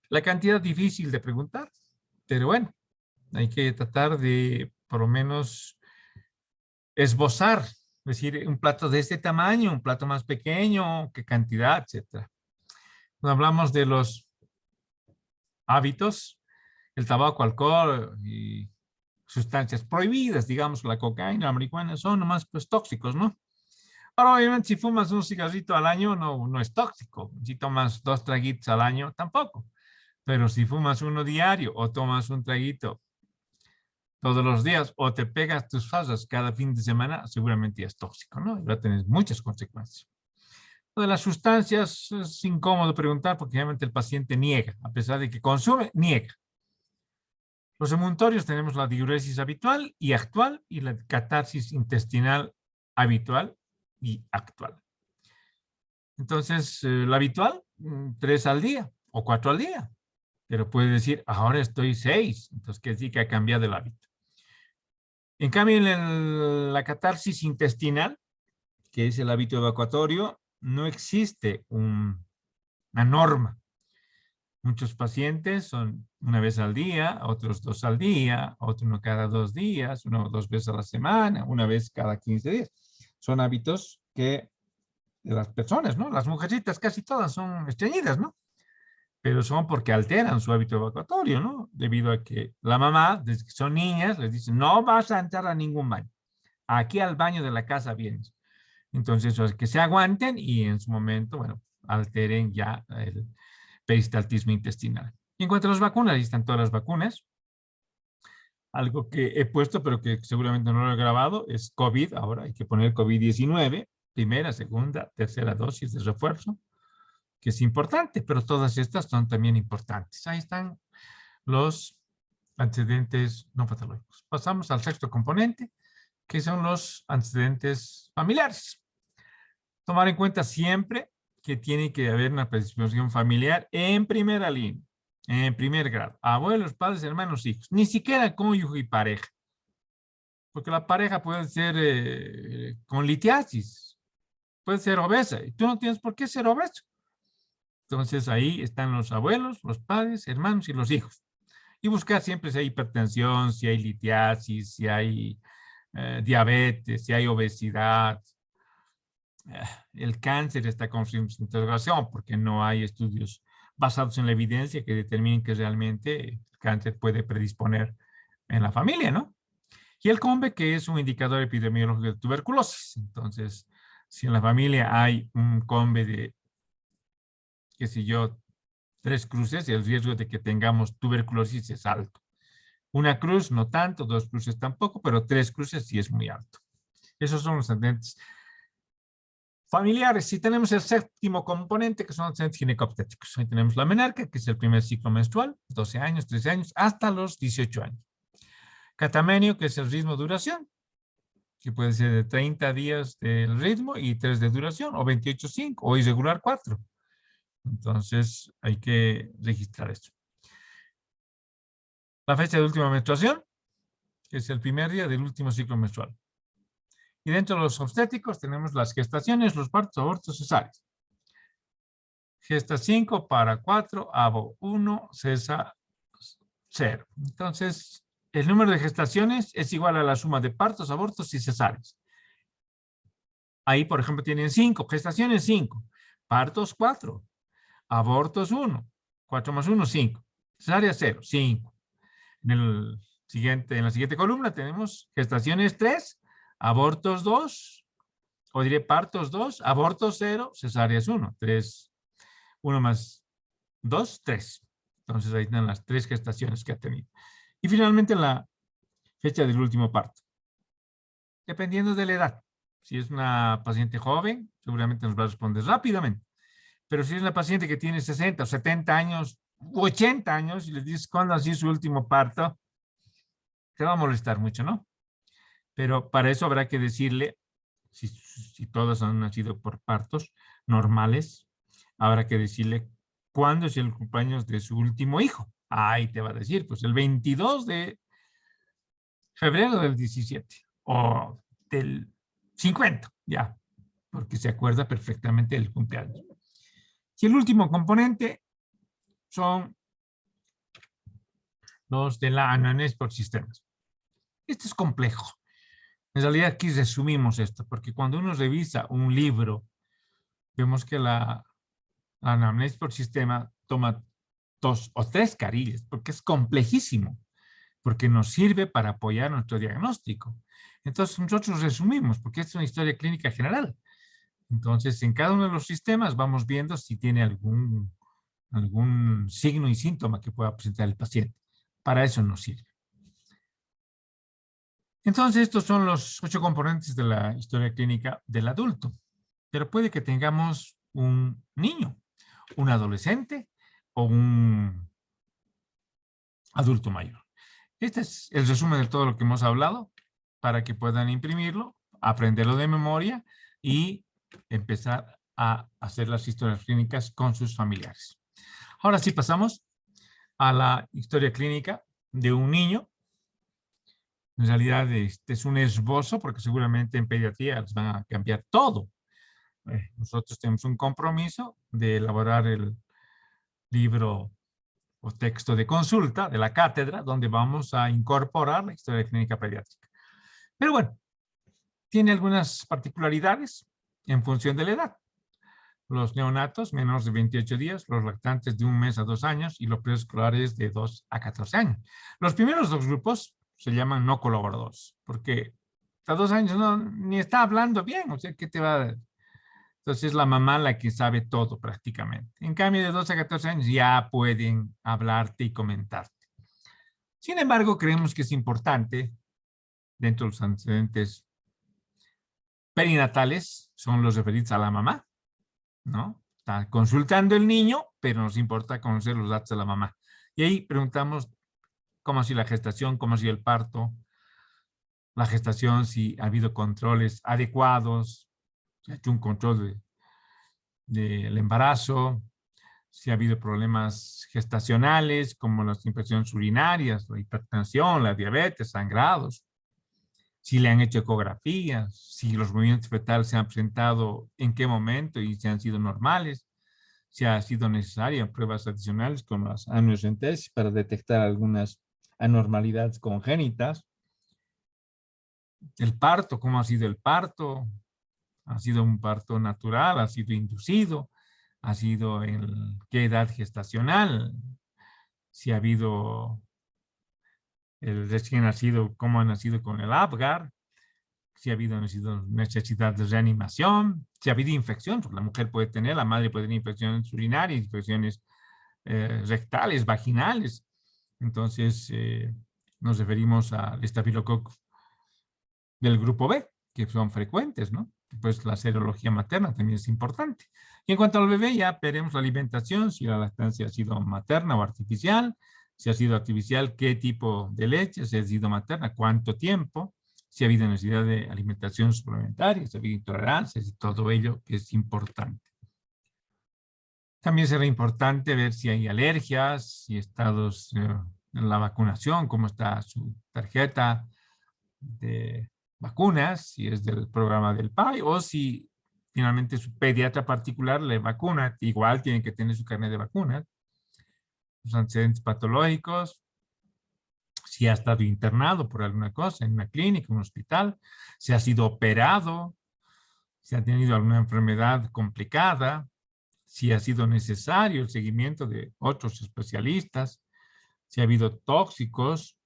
La cantidad difícil de preguntar, pero bueno, hay que tratar de por lo menos esbozar, es decir, un plato de este tamaño, un plato más pequeño, qué cantidad, etcétera. Cuando hablamos de los hábitos, el tabaco, alcohol y sustancias prohibidas, digamos, la cocaína, la marihuana, son nomás pues tóxicos, ¿no? Ahora, obviamente, si fumas un cigarrito al año, no es tóxico. Si tomas 2 traguitos al año, tampoco. Pero si fumas uno diario o tomas un traguito todos los días o te pegas tus fasas cada fin de semana, seguramente es tóxico, ¿no? Y va a tener muchas consecuencias. Lo de las sustancias es incómodo preguntar porque realmente el paciente niega, a pesar de que consume, niega. Los emuntorios tenemos la diuresis habitual y actual y la catarsis intestinal habitual y actual. Entonces, la habitual, 3 al día o 4 al día. Pero puede decir, ahora estoy 6. Entonces, quiere decir que ha cambiado el hábito. En cambio, en la catarsis intestinal, que es el hábito evacuatorio, no existe una norma. Muchos pacientes son 1 vez al día, otros 2 al día, otro 1 cada 2 días, 1 o 2 veces a la semana, 1 vez cada 15 días. Son hábitos que de las personas, ¿no? Las mujercitas casi todas son estreñidas, ¿no? Pero son porque alteran su hábito evacuatorio, ¿no? Debido a que la mamá, desde que son niñas, les dice, no vas a entrar a ningún baño. Aquí al baño de la casa vienes. Entonces, eso es que se aguanten y en su momento, bueno, alteren ya el peristaltismo intestinal. Y en cuanto a las vacunas, ahí están todas las vacunas. Algo que he puesto, pero que seguramente no lo he grabado, es COVID. Ahora hay que poner COVID-19, primera, segunda, tercera dosis de refuerzo, que es importante, pero todas estas son también importantes. Ahí están los antecedentes no patológicos. Pasamos al sexto componente, que son los antecedentes familiares. Tomar en cuenta siempre que tiene que haber una predisposición familiar en primera línea, en primer grado. Abuelos, padres, hermanos, hijos. Ni siquiera cónyuge y pareja. Porque la pareja puede ser con litiasis, puede ser obesa, y tú no tienes por qué ser obeso. Entonces ahí están los abuelos, los padres, hermanos y los hijos. Y buscar siempre si hay hipertensión, si hay litiasis, si hay diabetes, si hay obesidad. El cáncer está con signos de interrogación porque no hay estudios basados en la evidencia que determinen que realmente el cáncer puede predisponer en la familia, ¿no? Y el COMBE, que es un indicador epidemiológico de tuberculosis. Entonces, si en la familia hay un COMBE de, qué sé yo, 3 cruces, el riesgo de que tengamos tuberculosis es alto. Una cruz no tanto, 2 cruces tampoco, pero 3 cruces sí es muy alto. Esos son los antecedentes familiares. Si tenemos el séptimo componente, que son los antecedentes ginecobstétricos. Ahí tenemos la menarca, que es el primer ciclo menstrual, 12 años, 13 años, hasta los 18 años. Catamenio, que es el ritmo de duración, que puede ser de 30 días del ritmo y 3 de duración, o 28,5, o irregular 4. Entonces, hay que registrar esto. La fecha de última menstruación, que es el primer día del último ciclo menstrual. Y dentro de los obstétricos tenemos las gestaciones, los partos, abortos, cesáreas. Gesta 5 para 4, abo 1, cesa 0. Entonces, el número de gestaciones es igual a la suma de partos, abortos y cesáreas. Ahí, por ejemplo, tienen 5, gestaciones 5, partos 4, abortos 1, 4 más 1, 5, cesáreas 0, 5. En la siguiente columna tenemos gestaciones 3, abortos 2, o diré partos 2, abortos 0, cesáreas 1, 3, 1 más 2, 3. Entonces ahí están las 3 gestaciones que ha tenido. Y finalmente la fecha del último parto. Dependiendo de la edad. Si es una paciente joven, seguramente nos va a responder rápidamente. Pero si es una paciente que tiene 60 o 70 años, 80 años, y le dices cuándo ha sido su último parto, te va a molestar mucho, ¿no? Pero para eso habrá que decirle, si todos han nacido por partos normales, habrá que decirle cuándo es el cumpleaños de su último hijo. Ahí te va a decir, pues el 22 de febrero del 17 o del 50, ya, porque se acuerda perfectamente del cumpleaños. Y el último componente son los de la anamnesis por sistemas. Esto es complejo. En realidad aquí resumimos esto, porque cuando uno revisa un libro, vemos que la anamnesis por sistema toma 2 o 3 carillas, porque es complejísimo, porque nos sirve para apoyar nuestro diagnóstico. Entonces nosotros resumimos, porque es una historia clínica general. Entonces en cada uno de los sistemas vamos viendo si tiene algún signo y síntoma que pueda presentar el paciente. Para eso nos sirve. Entonces estos son los 8 componentes de la historia clínica del adulto. Pero puede que tengamos un niño, un adolescente o un adulto mayor. Este es el resumen de todo lo que hemos hablado para que puedan imprimirlo, aprenderlo de memoria y empezar a hacer las historias clínicas con sus familiares. Ahora sí pasamos a la historia clínica de un niño. En realidad este es un esbozo porque seguramente en pediatría les van a cambiar todo. Nosotros tenemos un compromiso de elaborar el libro o texto de consulta de la cátedra donde vamos a incorporar la historia clínica pediátrica. Pero bueno, tiene algunas particularidades en función de la edad. Los neonatos menores de 28 días, los lactantes de 1 mes a 2 años y los preescolares de 2 a 14 años. Los primeros 2 grupos se llaman no colaboradores, porque a 2 años ni está hablando bien, o sea, ¿qué te va a dar? Entonces es la mamá la que sabe todo prácticamente. En cambio, de 12 a 14 años ya pueden hablarte y comentarte. Sin embargo, creemos que es importante, dentro de los antecedentes perinatales, son los referidos a la mamá, ¿no? Está consultando el niño, pero nos importa conocer los datos de la mamá. Y ahí preguntamos cómo ha sido la gestación, cómo ha sido el parto, la gestación, si ha habido controles adecuados, si ha hecho un control del embarazo, si ha habido problemas gestacionales como las infecciones urinarias, la hipertensión, la diabetes, sangrados, si le han hecho ecografías, si los movimientos fetales se han presentado en qué momento y si han sido normales, si ha sido necesaria pruebas adicionales como las amniocentesis para detectar algunas anormalidades congénitas. El parto, ¿cómo ha sido el parto? ¿Ha sido un parto natural? ¿Ha sido inducido? ¿Ha sido en qué edad gestacional? Si ha habido el recién nacido, cómo ha nacido con el Apgar, si ha habido necesidad de reanimación, si ha habido infección, porque la mujer puede tener, la madre puede tener infecciones urinarias, infecciones rectales, vaginales. Entonces, nos referimos al estafilococo del grupo B, que son frecuentes, ¿no? Pues la serología materna también es importante. Y en cuanto al bebé, ya veremos la alimentación, si la lactancia ha sido materna o artificial, si ha sido artificial, qué tipo de leche, si ha sido materna, cuánto tiempo, si ha habido necesidad de alimentación suplementaria, si ha habido intolerancias y todo ello que es importante. También será importante ver si hay alergias, si estados en la vacunación, cómo está su tarjeta de vacunas, si es del programa del PAI o si finalmente su pediatra particular le vacuna, igual tienen que tener su carnet de vacunas, los antecedentes patológicos, si ha estado internado por alguna cosa en una clínica, en un hospital, si ha sido operado, si ha tenido alguna enfermedad complicada, si ha sido necesario el seguimiento de otros especialistas, si ha habido tóxicos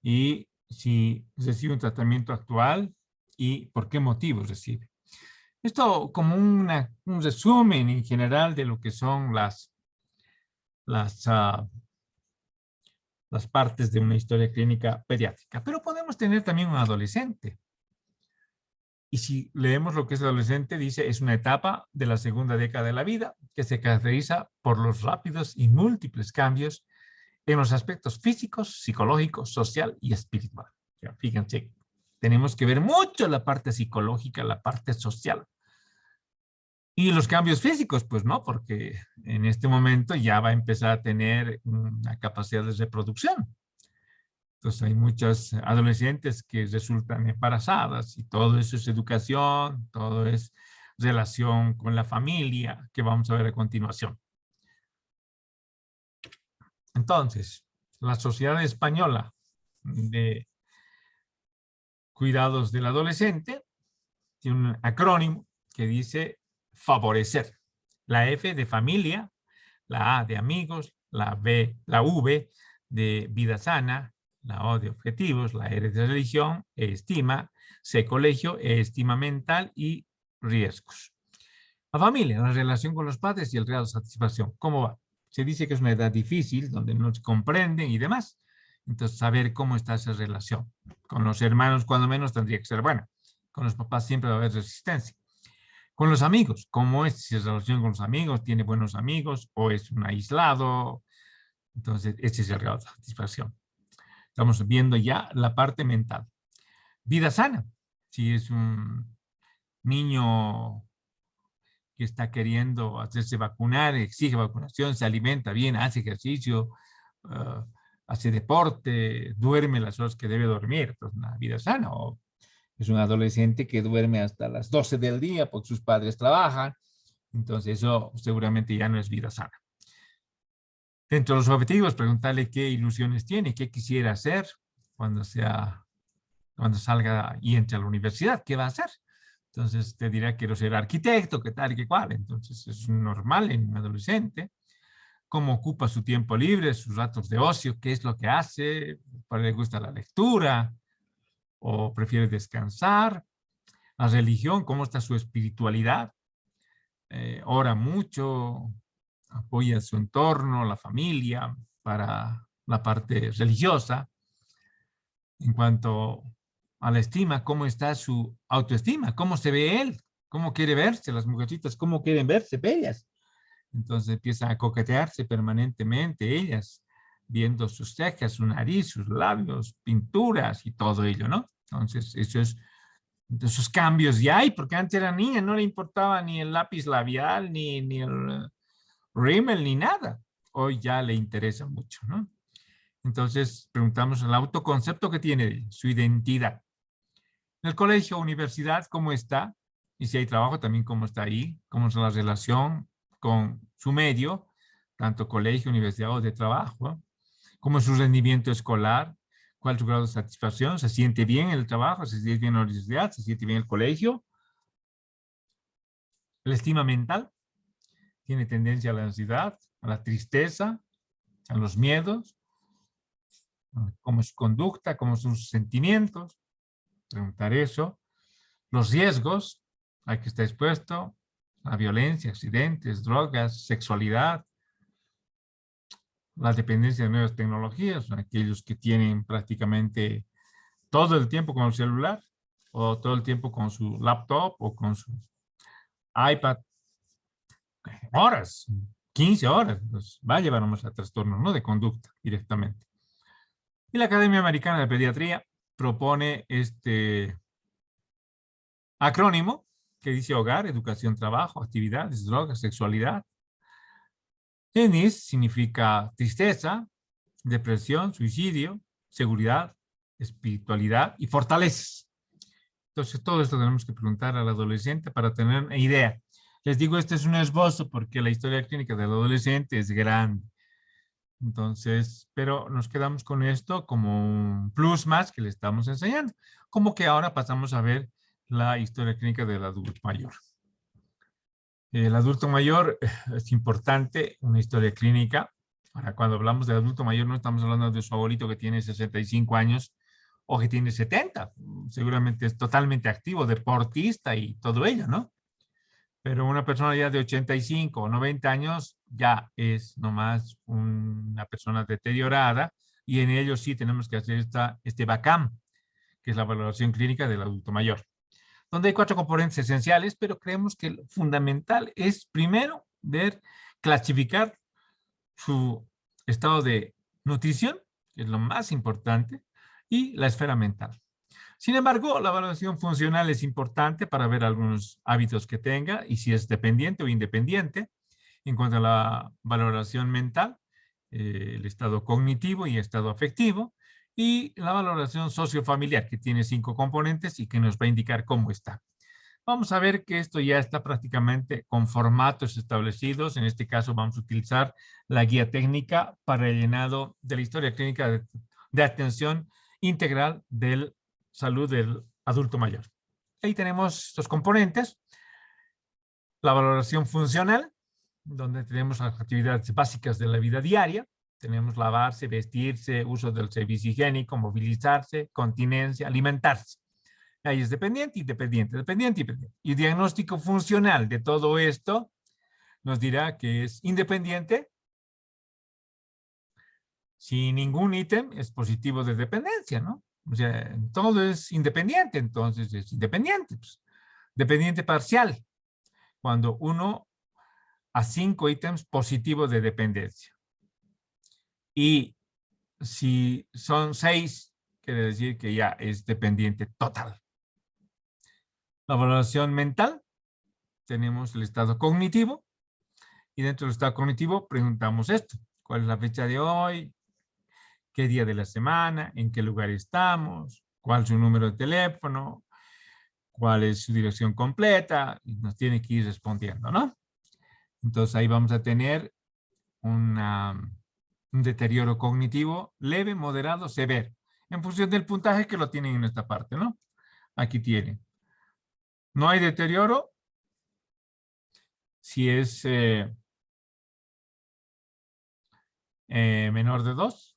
y si recibe un tratamiento actual y por qué motivos recibe. Esto como un resumen en general de lo que son las partes de una historia clínica pediátrica. Pero podemos tener también un adolescente. Y si leemos lo que es adolescente, dice, es una etapa de la segunda década de la vida que se caracteriza por los rápidos y múltiples cambios en los aspectos físicos, psicológicos, social y espiritual. Ya, fíjense, tenemos que ver mucho la parte psicológica, la parte social. Y los cambios físicos, pues no, porque en este momento ya va a empezar a tener una capacidad de reproducción. Entonces hay muchas adolescentes que resultan embarazadas y todo eso es educación, todo es relación con la familia, que vamos a ver a continuación. Entonces, la Sociedad Española de Cuidados del Adolescente tiene un acrónimo que dice favorecer. La F de familia, la A de amigos, la V de vida sana, la O de objetivos, la R de religión, estima, C colegio, estima mental y riesgos. La familia, la relación con los padres y el grado de satisfacción. ¿Cómo va? Se dice que es una edad difícil, donde no se comprenden y demás. Entonces, saber cómo está esa relación. Con los hermanos, cuando menos, tendría que ser buena. Con los papás siempre va a haber resistencia. Con los amigos, ¿cómo es? Si es relación con los amigos, tiene buenos amigos o es un aislado. Entonces, ese es el grado de satisfacción. Estamos viendo ya la parte mental. Vida sana. Si es un niño que está queriendo hacerse vacunar, exige vacunación, se alimenta bien, hace ejercicio, hace deporte, duerme las horas que debe dormir, pues una vida sana. O es un adolescente que duerme hasta las 12 del día porque sus padres trabajan, entonces eso seguramente ya no es vida sana. Dentro de los objetivos, preguntarle qué ilusiones tiene, qué quisiera hacer cuando salga y entre a la universidad, qué va a hacer. Entonces te dirá, quiero ser arquitecto, qué tal y qué cual. Entonces es normal en un adolescente. Cómo ocupa su tiempo libre, sus ratos de ocio, qué es lo que hace, para le gusta la lectura o prefiere descansar. La religión, cómo está su espiritualidad. Ora mucho, apoya su entorno, la familia, para la parte religiosa. En cuanto a la estima, cómo está su autoestima, cómo se ve él, cómo quiere verse, las mujercitas, cómo quieren verse bellas. Entonces empiezan a coquetearse permanentemente ellas, viendo sus cejas, su nariz, sus labios, pinturas y todo ello, ¿no? Entonces, esos cambios ya hay, porque antes era niña, no le importaba ni el lápiz labial, ni el rímel, ni nada. Hoy ya le interesa mucho, ¿no? Entonces, preguntamos el autoconcepto que tiene, su identidad. En el colegio, universidad, ¿cómo está? Y si hay trabajo, también cómo está ahí, cómo es la relación con su medio, tanto colegio, universidad o de trabajo, cómo es su rendimiento escolar, cuál es su grado de satisfacción, se siente bien en el trabajo, se siente bien en la universidad, se siente bien en el colegio. La estima mental tiene tendencia a la ansiedad, a la tristeza, a los miedos, cómo es su conducta, cómo son sus sentimientos, preguntar eso. Los riesgos, hay que estar expuesto a violencia, accidentes, drogas, sexualidad, la dependencia de nuevas tecnologías, aquellos que tienen prácticamente todo el tiempo con el celular o todo el tiempo con su laptop o con su iPad, horas, 15 horas, pues va a llevarnos a trastornos, ¿no?, de conducta directamente. Y la Academia Americana de Pediatría propone este acrónimo que dice hogar, educación, trabajo, actividades, drogas, sexualidad. TENIS significa tristeza, depresión, suicidio, seguridad, espiritualidad y fortalezas. Entonces, todo esto tenemos que preguntar al adolescente para tener una idea. Les digo, este es un esbozo porque la historia clínica del adolescente es grande. Entonces, pero nos quedamos con esto como un plus más que le estamos enseñando. Como que ahora pasamos a ver la historia clínica del adulto mayor. El adulto mayor es importante, una historia clínica. Ahora, cuando hablamos del adulto mayor, no estamos hablando de su abuelito que tiene 65 años o que tiene 70. Seguramente es totalmente activo, deportista y todo ello, ¿no? Pero una persona ya de 85 o 90 años ya es nomás una persona deteriorada y en ello sí tenemos que hacer este BACAM, que es la valoración clínica del adulto mayor, donde hay 4 componentes esenciales, pero creemos que lo fundamental es primero ver, clasificar su estado de nutrición, que es lo más importante, y la esfera mental. Sin embargo, la evaluación funcional es importante para ver algunos hábitos que tenga y si es dependiente o independiente. En cuanto a la valoración mental, el estado cognitivo y estado afectivo, y la valoración sociofamiliar, que tiene 5 componentes y que nos va a indicar cómo está. Vamos a ver que esto ya está prácticamente con formatos establecidos. En este caso vamos a utilizar la guía técnica para el llenado de la historia clínica de atención integral del salud del adulto mayor. Ahí tenemos estos componentes. La valoración funcional, donde tenemos las actividades básicas de la vida diaria. Tenemos lavarse, vestirse, uso del servicio higiénico, movilizarse, continencia, alimentarse. Ahí es dependiente, independiente, dependiente, independiente. Y diagnóstico funcional de todo esto nos dirá que es independiente si ningún ítem es positivo de dependencia, ¿no? O sea, todo es independiente, entonces es independiente. Pues. Dependiente parcial, cuando 1 a 5 ítems positivos de dependencia. Y si son 6, quiere decir que ya es dependiente total. La valoración mental, tenemos el estado cognitivo, y dentro del estado cognitivo preguntamos esto: ¿cuál es la fecha de hoy? ¿Qué día de la semana? ¿En qué lugar estamos? ¿Cuál es su número de teléfono? ¿Cuál es su dirección completa? Y nos tiene que ir respondiendo, ¿no? Entonces ahí vamos a tener un deterioro cognitivo leve, moderado, severo, en función del puntaje que lo tienen en esta parte, ¿no? Aquí tienen. No hay deterioro si es menor de 2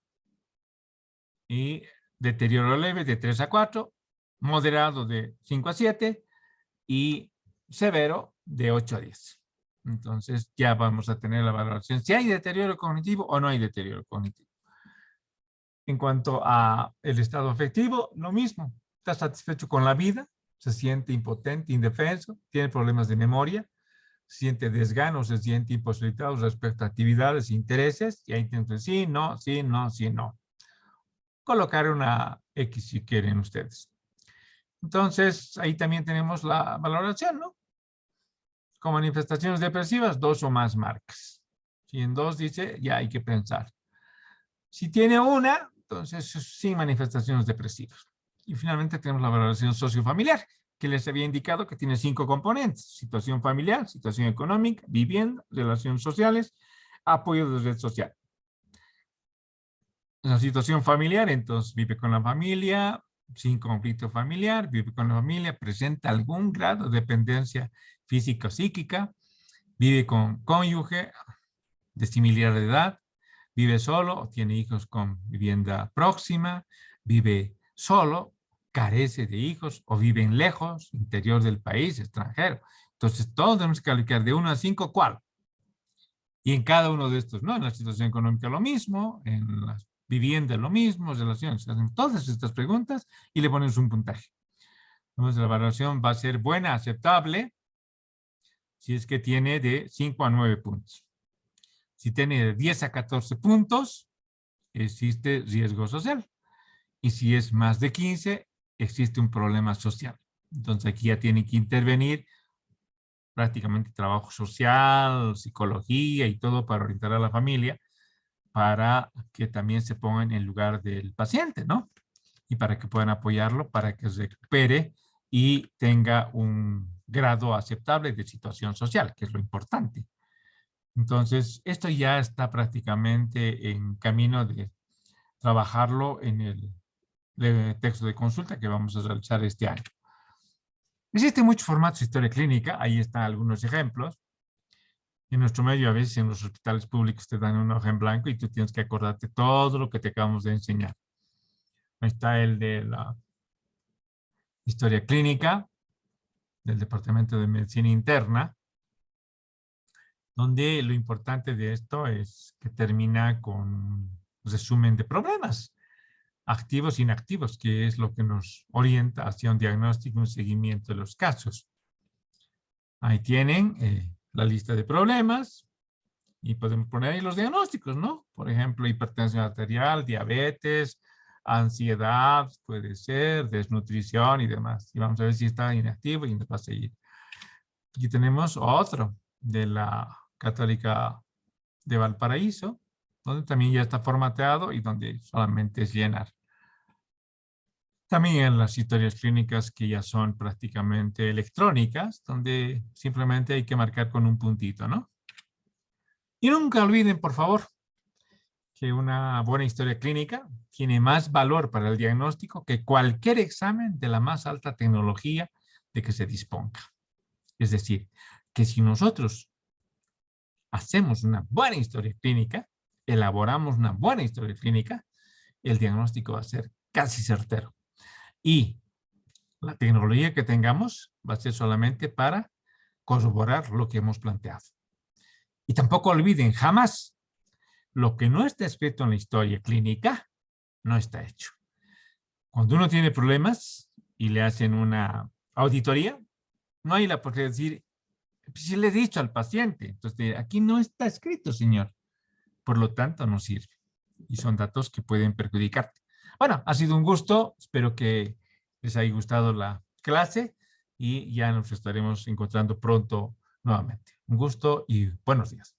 y deterioro leve de 3 a 4, moderado de 5 a 7 y severo de 8 a 10. Entonces ya vamos a tener la valoración si hay deterioro cognitivo o no hay deterioro cognitivo. En cuanto a el estado afectivo, lo mismo. Está satisfecho con la vida, se siente impotente, indefenso, tiene problemas de memoria, siente desgano, se siente imposibilitado respecto a actividades, intereses, y ahí tienen que decir sí, no, sí, no, sí, no. Colocar una X si quieren ustedes. Entonces, ahí también tenemos la valoración, ¿no? Con manifestaciones depresivas, 2 o más marcas. Si en 2 dice, ya hay que pensar. Si tiene una, entonces sin manifestaciones depresivas. Y finalmente tenemos la valoración sociofamiliar, que les había indicado que tiene 5 componentes: situación familiar, situación económica, vivienda, relaciones sociales, apoyo de red social. La situación familiar, entonces vive con la familia, sin conflicto familiar, vive con la familia, presenta algún grado de dependencia física o psíquica, vive con cónyuge de similar edad, vive solo o tiene hijos con vivienda próxima, vive solo, carece de hijos o viven lejos, interior del país, extranjero. Entonces, todos tenemos que calificar de 1 a 5, ¿cuál? Y en cada uno de estos, ¿no? En la situación económica lo mismo, en la vivienda lo mismo, relaciones. Hacen todas estas preguntas y le ponemos un puntaje. Entonces, la evaluación va a ser buena, aceptable, si es que tiene de 5 a 9 puntos. Si tiene de 10 a 14 puntos, existe riesgo social. Y si es más de 15, existe un problema social. Entonces, aquí ya tiene que intervenir prácticamente trabajo social, psicología y todo para orientar a la familia, para que también se pongan en lugar del paciente, ¿no? Y para que puedan apoyarlo, para que se recupere y tenga un grado aceptable de situación social, que es lo importante. Entonces, esto ya está prácticamente en camino de trabajarlo en el texto de consulta que vamos a realizar este año. Existen muchos formatos de historia clínica, ahí están algunos ejemplos. En nuestro medio, a veces en los hospitales públicos te dan una hoja en blanco y tú tienes que acordarte todo lo que te acabamos de enseñar. Ahí está el de la historia clínica del Departamento de Medicina Interna, donde lo importante de esto es que termina con resumen de problemas, activos e inactivos, que es lo que nos orienta hacia un diagnóstico y un seguimiento de los casos. Ahí tienen la lista de problemas y podemos poner ahí los diagnósticos, ¿no? Por ejemplo, hipertensión arterial, diabetes, ansiedad, puede ser, desnutrición y demás. Y vamos a ver si está inactivo y nos va a seguir. Aquí tenemos otro de la Católica de Valparaíso, donde también ya está formateado y donde solamente es llenar. También en las historias clínicas que ya son prácticamente electrónicas, donde simplemente hay que marcar con un puntito, ¿no? Y nunca olviden, por favor, que una buena historia clínica tiene más valor para el diagnóstico que cualquier examen de la más alta tecnología de que se disponga. Es decir, que si nosotros hacemos una buena historia clínica, elaboramos una buena historia clínica, el diagnóstico va a ser casi certero. Y la tecnología que tengamos va a ser solamente para corroborar lo que hemos planteado. Y tampoco olviden jamás, lo que no está escrito en la historia clínica no está hecho. Cuando uno tiene problemas y le hacen una auditoría, no hay la posibilidad de decir, si le he dicho al paciente, entonces aquí no está escrito, señor. Por lo tanto, no sirve. Y son datos que pueden perjudicarte. Bueno, ha sido un gusto. Espero que les haya gustado la clase y ya nos estaremos encontrando pronto nuevamente. Un gusto y buenos días.